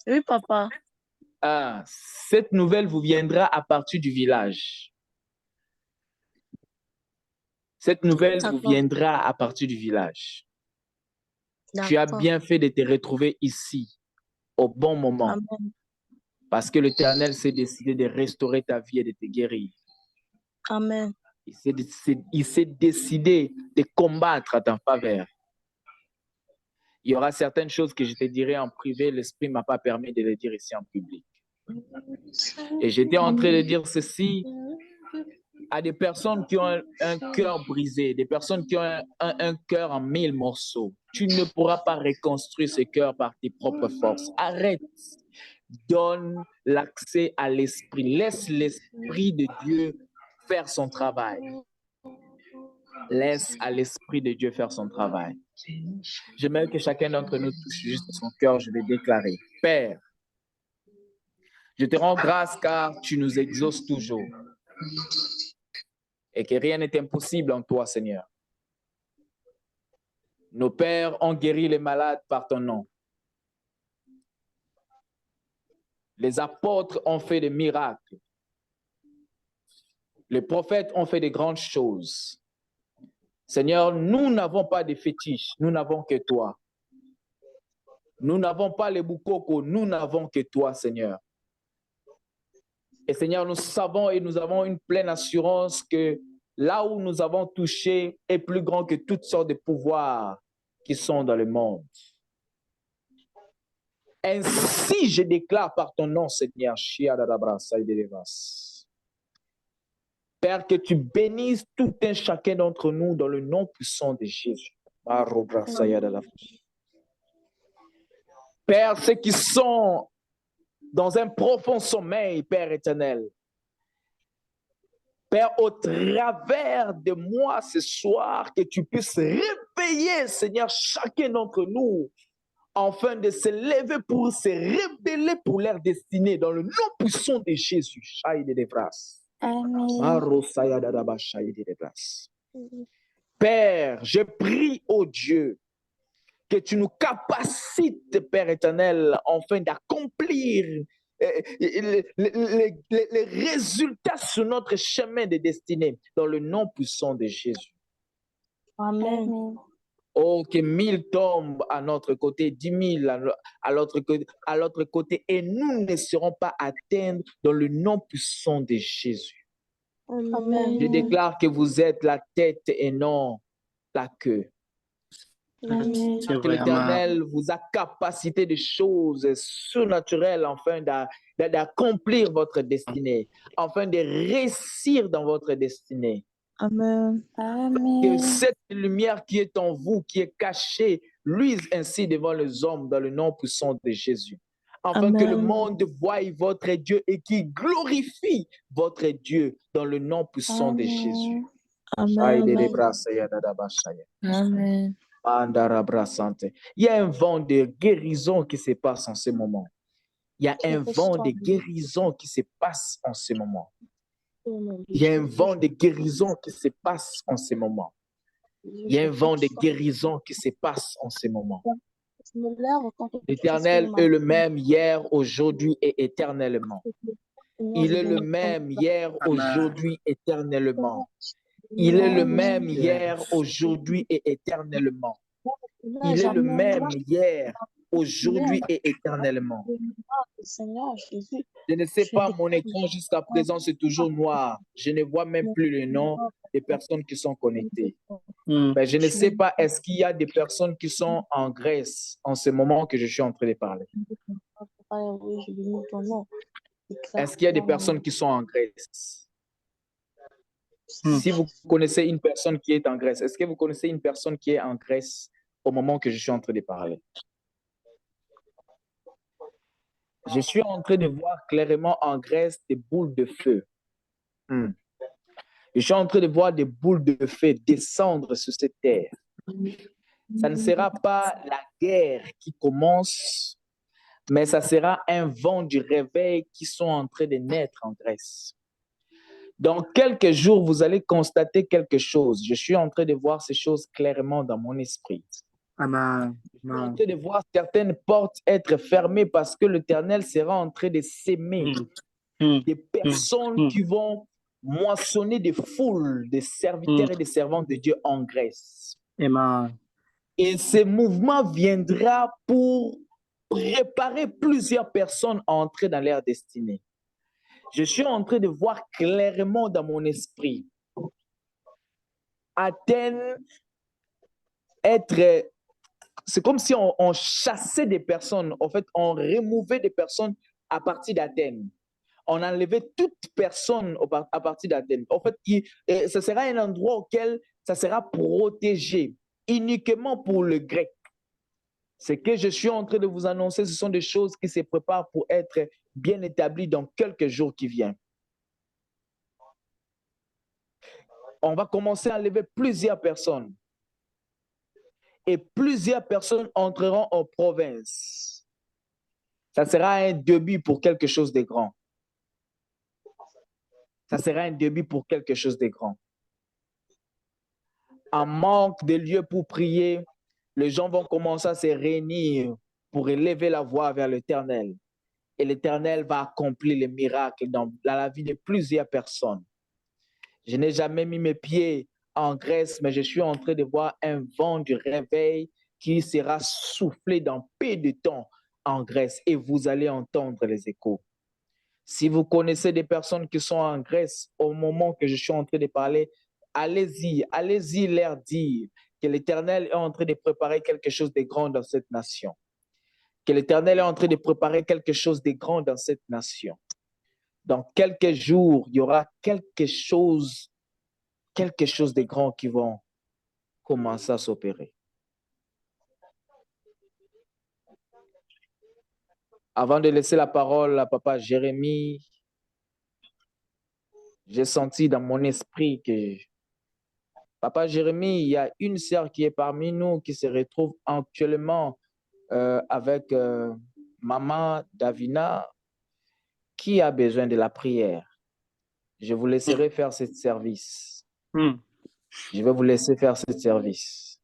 Oui, papa. Cette nouvelle vous viendra à partir du village. Cette nouvelle vous viendra à partir du village. Tu as bien fait de te retrouver ici, au bon moment. Amen. Parce que l'Éternel s'est décidé de restaurer ta vie et de te guérir. Amen. Il s'est décidé de combattre à ta faveur. Il y aura certaines choses que je te dirai en privé, l'Esprit ne m'a pas permis de les dire ici en public. Et j'étais en train de dire ceci à des personnes qui ont un cœur brisé, des personnes qui ont un cœur en 1000 morceaux. Tu ne pourras pas reconstruire ce cœur par tes propres forces. Arrête. Donne l'accès à l'Esprit. Laisse l'Esprit de Dieu faire son travail. Laisse à l'Esprit de Dieu faire son travail. J'aimerais que chacun d'entre nous touche juste son cœur. Je vais déclarer. Père, je te rends grâce car tu nous exauces toujours. Et que rien n'est impossible en toi, Seigneur. Nos pères ont guéri les malades par ton nom. Les apôtres ont fait des miracles. Les prophètes ont fait de grandes choses. Seigneur, nous n'avons pas de fétiches, nous n'avons que toi. Nous n'avons pas les boukoko, nous n'avons que toi, Seigneur. Et Seigneur, nous savons et nous avons une pleine assurance que là où nous avons touché est plus grand que toutes sortes de pouvoirs qui sont dans le monde. Ainsi, je déclare par ton nom, Seigneur, Père, que tu bénisses tout un chacun d'entre nous dans le nom puissant de Jésus. Père, ceux qui sont dans un profond sommeil, Père éternel, Père, au travers de moi ce soir, que tu puisses réveiller, Seigneur, chacun d'entre nous, afin de se lever pour se révéler pour leur destinée, dans le nom puissant de Jésus. Amen. Père, je prie, ô Dieu, que tu nous capacites, Père éternel, afin d'accomplir les résultats sur notre chemin de destinée, dans le nom puissant de Jésus. Amen. Oh, que 1000 tombent à notre côté, 10 000 à l'autre côté, et nous ne serons pas atteints dans le nom puissant de Jésus. Amen. Je déclare que vous êtes la tête et non la queue. Amen. Que l'Éternel vous a capacité de choses surnaturelles afin d'accomplir votre destinée, afin de réussir dans votre destinée. Amen. Que cette lumière qui est en vous, qui est cachée, luise ainsi devant les hommes dans le nom puissant de Jésus. Afin Amen. que le monde voie votre Dieu et qui glorifie votre Dieu dans le nom puissant de Jésus. Amen. Amen. Il y a un vent de guérison qui se passe en ce moment. Il y a un vent de guérison qui se passe en ce moment. Il y a un vent de guérison qui se passe en ce moment. Il y a un vent de guérison qui se passe en ce moment. L'Éternel est le même hier, aujourd'hui et éternellement. Il est le même hier, aujourd'hui, éternellement. Il est le même hier, aujourd'hui et éternellement. Il est le même hier, aujourd'hui et éternellement. Je ne sais pas, mon écran jusqu'à présent, c'est toujours noir. Je ne vois même plus le nom des personnes qui sont connectées. Mais je ne sais pas, est-ce qu'il y a des personnes qui sont en Grèce en ce moment que je suis en train de parler? Est-ce qu'il y a des personnes qui sont en Grèce? Si vous connaissez une personne qui est en Grèce, est-ce que vous connaissez une personne qui est en Grèce au moment que je suis en train de parler? Je suis en train de voir clairement en Grèce des boules de feu. Je suis en train de voir des boules de feu descendre sur cette terre. Ça ne sera pas la guerre qui commence, mais ça sera un vent du réveil qui sont en train de naître en Grèce. Dans quelques jours, vous allez constater quelque chose. Je suis en train de voir ces choses clairement dans mon esprit. Amen. Je suis en train de voir certaines portes être fermées parce que l'Éternel sera en train de s'aimer des personnes qui vont moissonner des foules de serviteurs et de servantes de Dieu en Grèce. Amen. Et ce mouvement viendra pour préparer plusieurs personnes à entrer dans leur destinée. Je suis en train de voir clairement dans mon esprit Athènes être... C'est comme si on chassait des personnes. En fait, on remouvait des personnes à partir d'Athènes. On enlevait toute personne à partir d'Athènes. En fait, ce sera un endroit auquel ça sera protégé uniquement pour le grec. Ce que je suis en train de vous annoncer, ce sont des choses qui se préparent pour être bien établies dans quelques jours qui viennent. On va commencer à enlever plusieurs personnes. Et plusieurs personnes entreront en province. Ça sera un début pour quelque chose de grand. Ça sera un début pour quelque chose de grand. En manque de lieux pour prier, les gens vont commencer à se réunir pour élever la voix vers l'Éternel. Et l'Éternel va accomplir les miracles dans la vie de plusieurs personnes. Je n'ai jamais mis mes pieds en Grèce, mais je suis en train de voir un vent du réveil qui sera soufflé dans peu de temps en Grèce et vous allez entendre les échos. Si vous connaissez des personnes qui sont en Grèce au moment que je suis en train de parler, allez-y leur dire que l'Éternel est en train de préparer quelque chose de grand dans cette nation. Que l'Éternel est en train de préparer quelque chose de grand dans cette nation. Dans quelques jours, il y aura quelque chose de grand qui vont commencer à s'opérer. Avant de laisser la parole à papa Jérémie, J'ai senti dans mon esprit que, Papa Jérémie, il y a une sœur qui est parmi nous qui se retrouve actuellement avec Maman Davina qui a besoin de la prière. Je vous laisserai faire ce service. Je vais vous laisser faire ce service.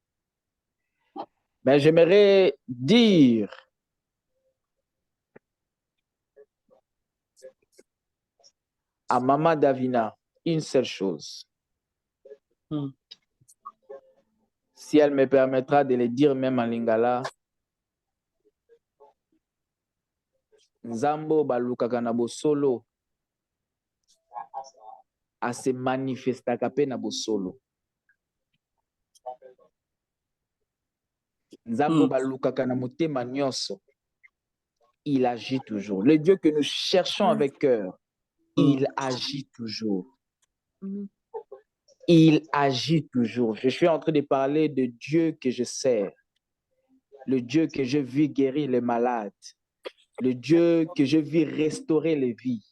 Mais j'aimerais dire à Maman Davina une seule chose. Si elle me permettra de le dire même en lingala, Nzambo balukaka na bosolo a se manifestaka pe na bosolo. Nzambo balukaka na motema nyonso. Il agit toujours. Le Dieu que nous cherchons avec cœur, il agit toujours. Il agit toujours. Je suis en train de parler de Dieu que je sers. Le Dieu que je vis guérir les malades. Le Dieu que je vis restaurer les vies.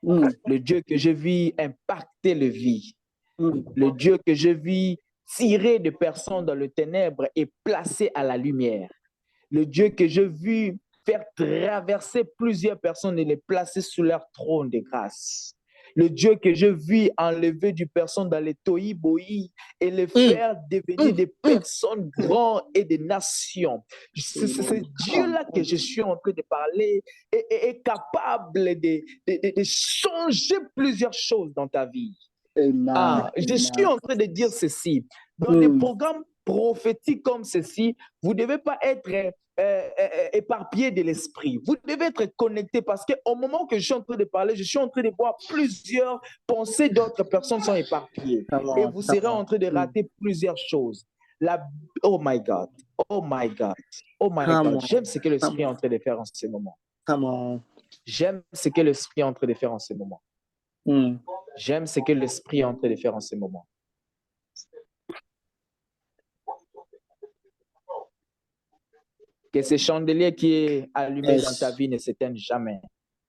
Le Dieu que je vis impacter les vies. Le Dieu que je vis tirer des personnes dans le ténèbre et placer à la lumière. Le Dieu que je vis faire traverser plusieurs personnes et les placer sous leur trône de grâce. Le Dieu que je vis enlever du personne dans les tohi-bohi et les faire devenir des personnes grandes et des nations. C'est ce Dieu-là que je suis en train de parler et est capable de changer plusieurs choses dans ta vie. Je suis en train de dire ceci. Dans des programmes prophétiques comme ceci, vous ne devez pas être éparpillé de l'esprit. Vous devez être connecté parce qu'au moment que je suis en train de parler, je suis en train de voir plusieurs pensées d'autres personnes sont éparpillées. Et vous serez en train de rater plusieurs choses. Oh my God, oh my God, oh my God. J'aime ce que l'esprit est en train de faire en ce moment. J'aime ce que l'esprit est en train de faire en ce moment. J'aime ce que l'esprit est en train de faire en ce moment. Que ce chandelier qui est allumé dans ta vie ne s'éteigne jamais.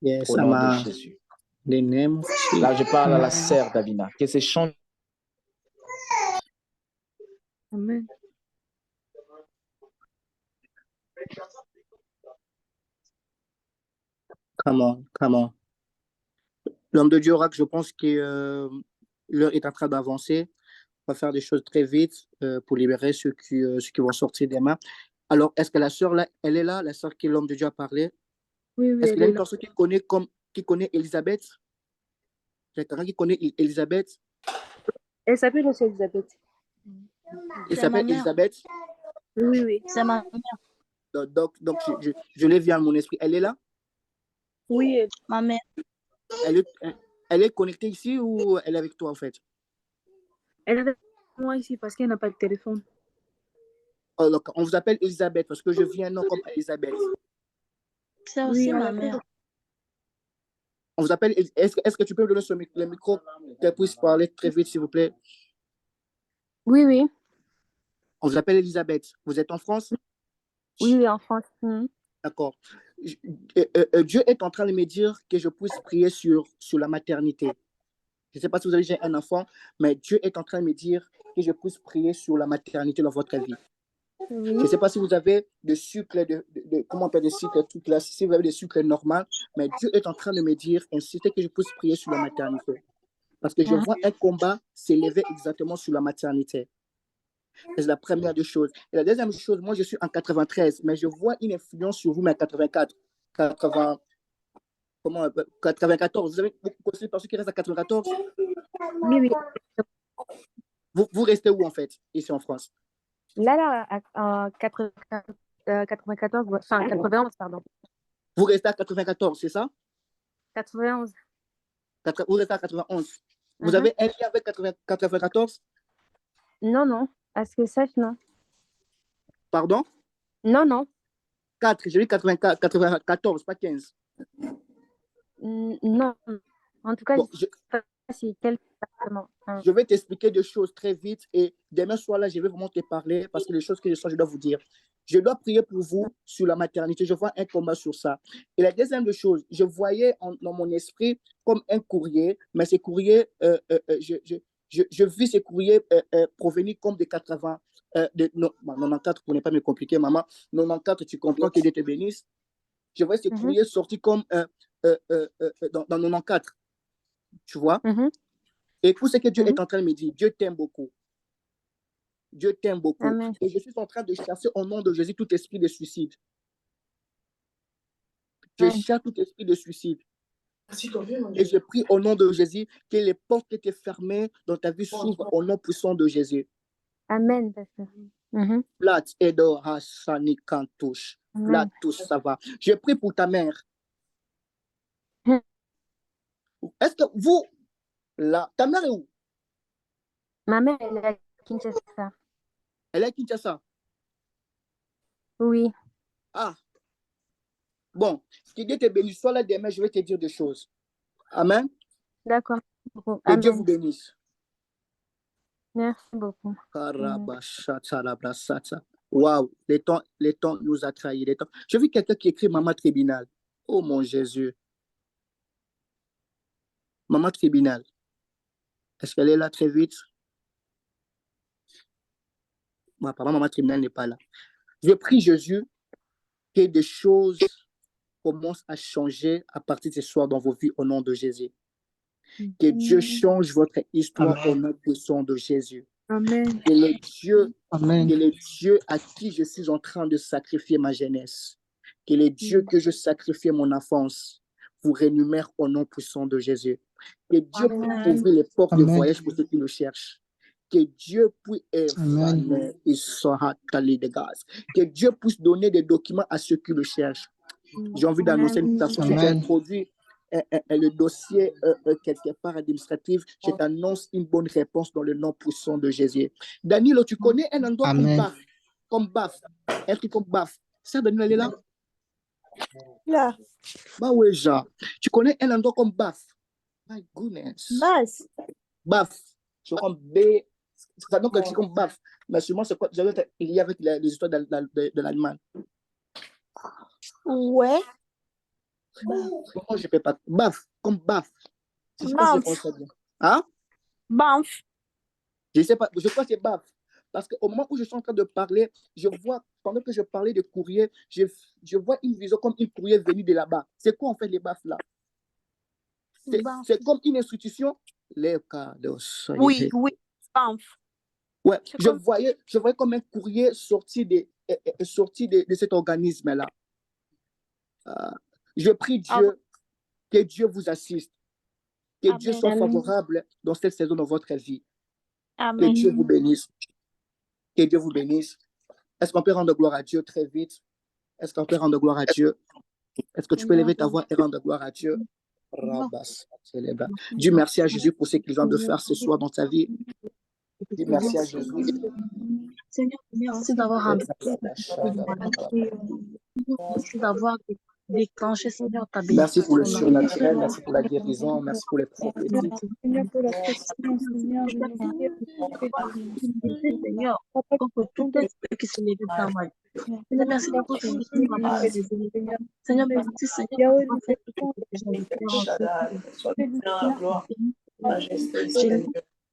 Au nom de Jésus. Là, je parle à la sœur Davina. Que ce chandelier. Amen. Come on. L'homme de Dieu, Oracle, je pense que l'heure est en train d'avancer. On va faire des choses très vite pour libérer ceux qui vont sortir des mains. Alors, est-ce que la sœur, là, elle est là, la sœur qui l'homme de Dieu a parlé? Oui, est-ce qu'il y a une personne qui connaît Elisabeth? Il y a quelqu'un qui connaît Elisabeth? Elle s'appelle aussi Elisabeth. Elle s'appelle Elisabeth? Oui. C'est ma mère. Donc je l'ai vu à mon esprit. Elle est là? Oui, ma mère. Elle est connectée ici ou elle est avec toi en fait? Elle est avec moi ici parce qu'elle n'a pas de téléphone. Oh, donc, on vous appelle Elisabeth parce que je vis un nom comme Elisabeth. C'est aussi ma mère. On vous appelle. Est-ce que tu peux me donner le micro qu'elle puisse parler très vite, s'il vous plaît? Oui. On vous appelle Elisabeth. Vous êtes en France? Oui, en France. D'accord. Dieu est en train de me dire que je puisse prier sur la maternité. Je ne sais pas si vous avez déjà un enfant, mais Dieu est en train de me dire que je puisse prier sur la maternité dans votre vie. Oui. Je ne sais pas si vous avez des cycles, comment on appelle des cycles, trucs là, si vous avez des cycles normaux, mais Dieu est en train de me dire, insister que je puisse prier sur la maternité. Parce que je vois un combat s'élever exactement sur la maternité. C'est la première des choses. Et la deuxième chose, moi je suis en 93, mais je vois une influence sur vous, mais en 94. Vous avez beaucoup de personnes qui restent à 94? Oui. Vous restez où en fait, ici en France? Là, à 94, enfin 91, pardon. Vous restez à 94, c'est ça? 91. Vous restez à 91. Vous avez un lien avec 94? Non. À ce que sache, non. Pardon? Non. 4, j'ai dit 94, pas 15. Non. En tout cas, bon, quel département? Je vais t'expliquer des choses très vite et demain soir, là, je vais vraiment te parler parce que les choses que je sens, je dois vous dire. Je dois prier pour vous sur la maternité. Je vois un combat sur ça. Et la deuxième des choses, je voyais dans mon esprit comme un courrier, mais ces courriers, je vis ces courriers provenir comme des 80, non, 94 pour ne pas me compliquer, maman. 94, tu comprends que Dieu te bénisse. Je vois ces courriers sortis comme dans 94, tu vois. Et tout ce que Dieu est en train de me dire, Dieu t'aime beaucoup. Dieu t'aime beaucoup. Amen. Et je suis en train de chasser au nom de Jésus tout esprit de suicide. Je chasse tout esprit de suicide. Et je prie au nom de Jésus que les portes qui étaient fermées dans ta vie s'ouvrent au nom puissant de Jésus. Amen, pasteur. Plat Edo Hassani Kantouche. Plat tout ça va. Je prie pour ta mère. Est-ce que vous, là, ta mère est où? Ma mère, elle est à Kinshasa. Elle est à Kinshasa? Oui. Ah. Bon, que Dieu te bénisse. Sois là demain, je vais te dire des choses. Amen. D'accord. Que Dieu vous bénisse. Merci beaucoup. Waouh, les temps nous a trahis. J'ai vu quelqu'un qui écrit Maman Tribunal. Oh mon Jésus. Maman Tribunal. Est-ce qu'elle est là très vite? Bon, apparemment, Maman Tribunal n'est pas là. Je prie Jésus que des choses commencent à changer à partir de ce soir dans vos vies au nom de Jésus. Que Dieu change votre histoire au nom puissant de Jésus. Amen. Que les dieux à qui je suis en train de sacrifier ma jeunesse, que les dieux que je sacrifiais mon enfance, vous rémunèrent au nom puissant de Jésus. Que Dieu puisse ouvrir les portes de voyage pour ceux qui le cherchent. Que Dieu puisse que Dieu puisse donner des documents à ceux qui le cherchent. J'ai envie d'annoncer une personne qui a introduit le dossier quelque part administratif. Je t'annonce une bonne réponse dans le nom puissant de Jésus. Danilo, tu connais un endroit comme BAF? Un truc comme BAF. Ça, Danilo, elle est là? Là. Bah ouais, genre. Tu connais un endroit comme BAF? My goodness. BAF. C'est comme B. Ça donne quelque chose comme BAF. Mais sûrement, c'est quoi? Il y a avec les histoires de l'Allemagne. Ouais. Comment je peux pas? BAF. Comme BAF. Je sais pas si je pense ça bien. Hein? Banff. Je sais pas. Je crois que c'est BAF. Parce qu'au moment où je suis en train de parler, je vois, pendant que je parlais de courrier, je vois une vision comme une courrier venue de là-bas. C'est quoi en fait les BAF là? C'est comme une institution. Les cas de Oui, Banff. Ouais, je voyais comme un courrier sorti de cet organisme-là. Je prie Dieu, que Dieu vous assiste, que Dieu soit favorable dans cette saison de votre vie. Amen. Que Dieu vous bénisse. Que Dieu vous bénisse. Est-ce qu'on peut rendre gloire à Dieu très vite? Est-ce qu'on peut rendre gloire à Dieu? Est-ce que tu peux lever ta voix et rendre gloire à Dieu? Dieu merci à Jésus pour ce qu'il vient de faire ce soir dans ta vie. Dis merci à Jésus. Seigneur, merci d'avoir déclenché, Seigneur, ta bénédiction. Merci pour le surnaturel, merci pour la guérison, merci pour les prophéties. Seigneur, pour la précision, Seigneur, Seigneur, pour tout esprit qui se lève dans ma vie. Seigneur, merci pour tout ce qui m'a fait des Seigneur. Seigneur, merci, Seigneur, pour fait tout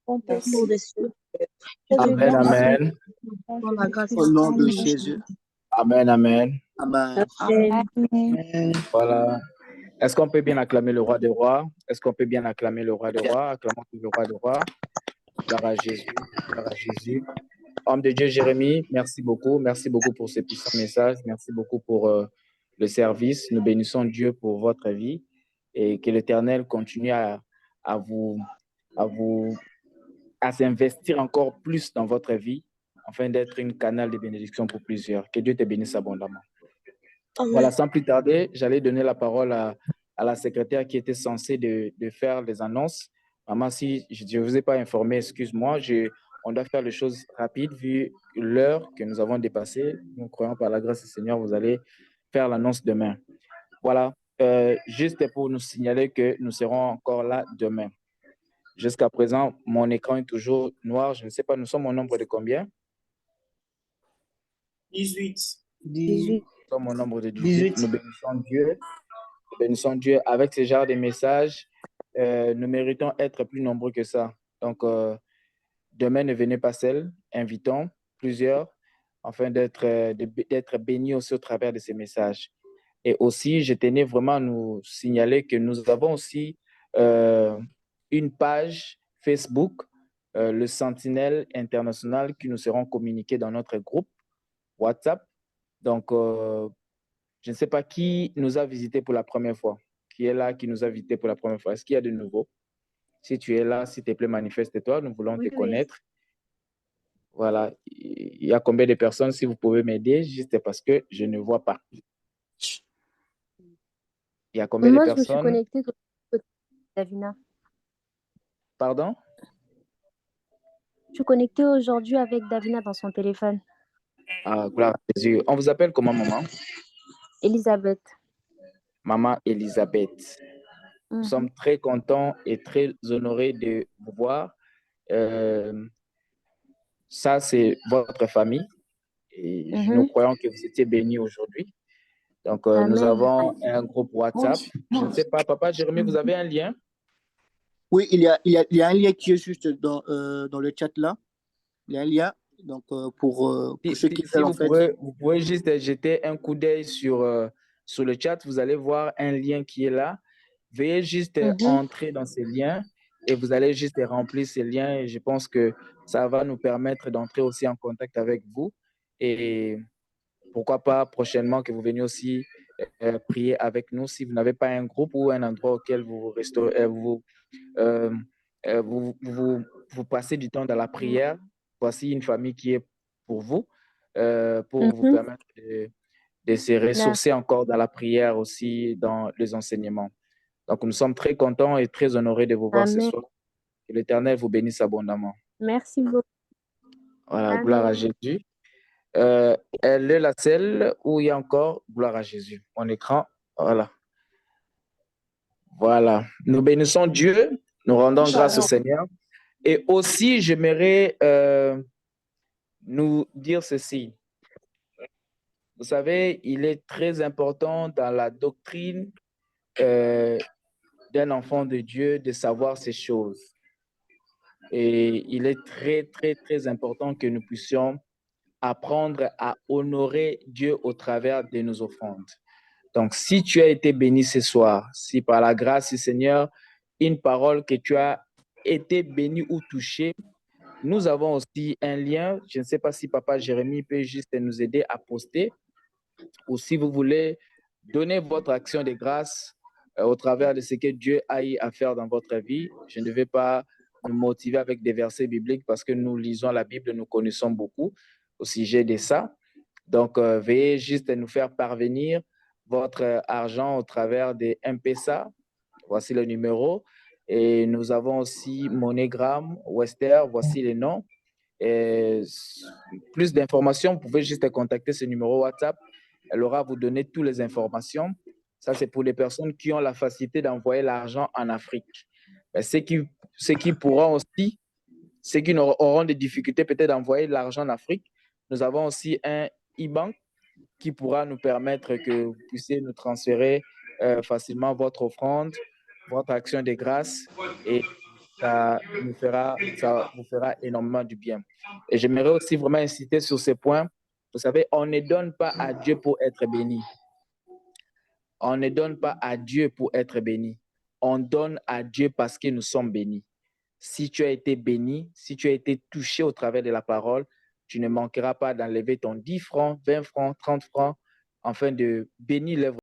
pour des cieux. Amen, amen. Au nom de Jésus. Amen, amen. Amen. Voilà. Est-ce qu'on peut bien acclamer le roi des rois? Est-ce qu'on peut bien acclamer le roi des rois? Acclamons le roi des rois. Gloire à Jésus. Gloire à Jésus. Homme de Dieu, Jérémie, merci beaucoup. Merci beaucoup pour ce puissant message. Merci beaucoup pour le service. Nous bénissons Dieu pour votre vie et que l'Éternel continue à s'investir encore plus dans votre vie afin d'être une canal de bénédiction pour plusieurs. Que Dieu te bénisse abondamment. Voilà, sans plus tarder, j'allais donner la parole à la secrétaire qui était censée de faire les annonces. Maman, si je ne vous ai pas informé, excuse-moi, on doit faire les choses rapides vu l'heure que nous avons dépassée. Nous croyons par la grâce du Seigneur, vous allez faire l'annonce demain. Voilà, juste pour nous signaler que nous serons encore là demain. Jusqu'à présent, mon écran est toujours noir. Je ne sais pas, nous sommes au nombre de combien? 18. 18. Nous sommes au nombre de 18. Nous bénissons Dieu. Nous bénissons Dieu. Avec ce genre de messages, nous méritons être plus nombreux que ça. Donc, demain, ne venez pas seul. Invitons plusieurs afin d'être bénis aussi au travers de ces messages. Et aussi, je tenais vraiment à nous signaler que nous avons aussi une page Facebook, le Sentinelle International, qui nous seront communiqués dans notre groupe WhatsApp. Donc, je ne sais pas qui nous a visité pour la première fois. Qui est là, qui nous a visité pour la première fois? Est-ce qu'il y a de nouveau? Si tu es là, s'il te plaît, manifeste-toi. Nous voulons te connaître. Voilà. Il y a combien de personnes? Si vous pouvez m'aider, juste parce que je ne vois pas. Il y a combien de Moi, je me suis personnes? connectée avec Davina. Pardon? Je suis connectée aujourd'hui avec Davina dans son téléphone. Ah, gloire à Jésus. On vous appelle comment, maman? Elisabeth. Maman Elisabeth. Nous sommes très contents et très honorés de vous voir. Ça, c'est votre famille. Et nous croyons que vous étiez bénis aujourd'hui. Donc, nous avons un groupe WhatsApp. Je ne sais pas, Papa Jérémie, vous avez un lien? Oui, il y a un lien qui est juste dans le chat là. Il y a un lien. Donc, pour ceux qui veulent, en fait. Vous pouvez juste jeter un coup d'œil sur le chat. Vous allez voir un lien qui est là. Veuillez juste entrer dans ces liens et vous allez juste remplir ces liens. Et je pense que ça va nous permettre d'entrer aussi en contact avec vous. Et pourquoi pas prochainement que vous veniez aussi prier avec nous si vous n'avez pas un groupe ou un endroit auquel vous passez du temps dans la prière. Voici une famille qui est pour vous, pour vous permettre de se ressourcer encore dans la prière aussi, dans les enseignements. Donc, nous sommes très contents et très honorés de vous voir ce soir. Que l'Éternel vous bénisse abondamment. Merci beaucoup. Voilà, Amen. gloire à Jésus. Elle est la seule où il y a encore gloire à Jésus. Mon écran, voilà. Voilà. Nous bénissons Dieu, nous rendons grâce au Seigneur. Et aussi, j'aimerais nous dire ceci. Vous savez, il est très important dans la doctrine d'un enfant de Dieu de savoir ces choses. Et il est très, très, très important que nous puissions apprendre à honorer Dieu au travers de nos offrandes. Donc, si tu as été béni ce soir, si par la grâce du Seigneur, une parole que tu as été béni ou touché, nous avons aussi un lien. Je ne sais pas si Papa Jérémie peut juste nous aider à poster ou si vous voulez donner votre action de grâce au travers de ce que Dieu a eu à faire dans votre vie. Je ne vais pas nous motiver avec des versets bibliques parce que nous lisons la Bible, nous connaissons beaucoup au sujet de ça. Donc, veuillez juste nous faire parvenir votre argent au travers des M-Pesa. Voici le numéro. Et nous avons aussi MoneyGram, Western, voici les noms. Et plus d'informations, vous pouvez juste contacter ce numéro WhatsApp. Elle aura à vous donner toutes les informations. Ça, c'est pour les personnes qui ont la facilité d'envoyer l'argent en Afrique. Mais ceux qui pourront aussi, ceux qui auront des difficultés peut-être d'envoyer de l'argent en Afrique, nous avons aussi un e-bank qui pourra nous permettre que vous puissiez nous transférer facilement votre offrande, votre action de grâce et ça vous fera énormément du bien. Et j'aimerais aussi vraiment insister sur ces points. Vous savez, on ne donne pas à Dieu pour être béni. On ne donne pas à Dieu pour être béni. On donne à Dieu parce que nous sommes bénis. Si tu as été béni, si tu as été touché au travers de la parole, tu ne manqueras pas d'enlever ton 10 francs, 20 francs, 30 francs, afin de bénir l'œuvre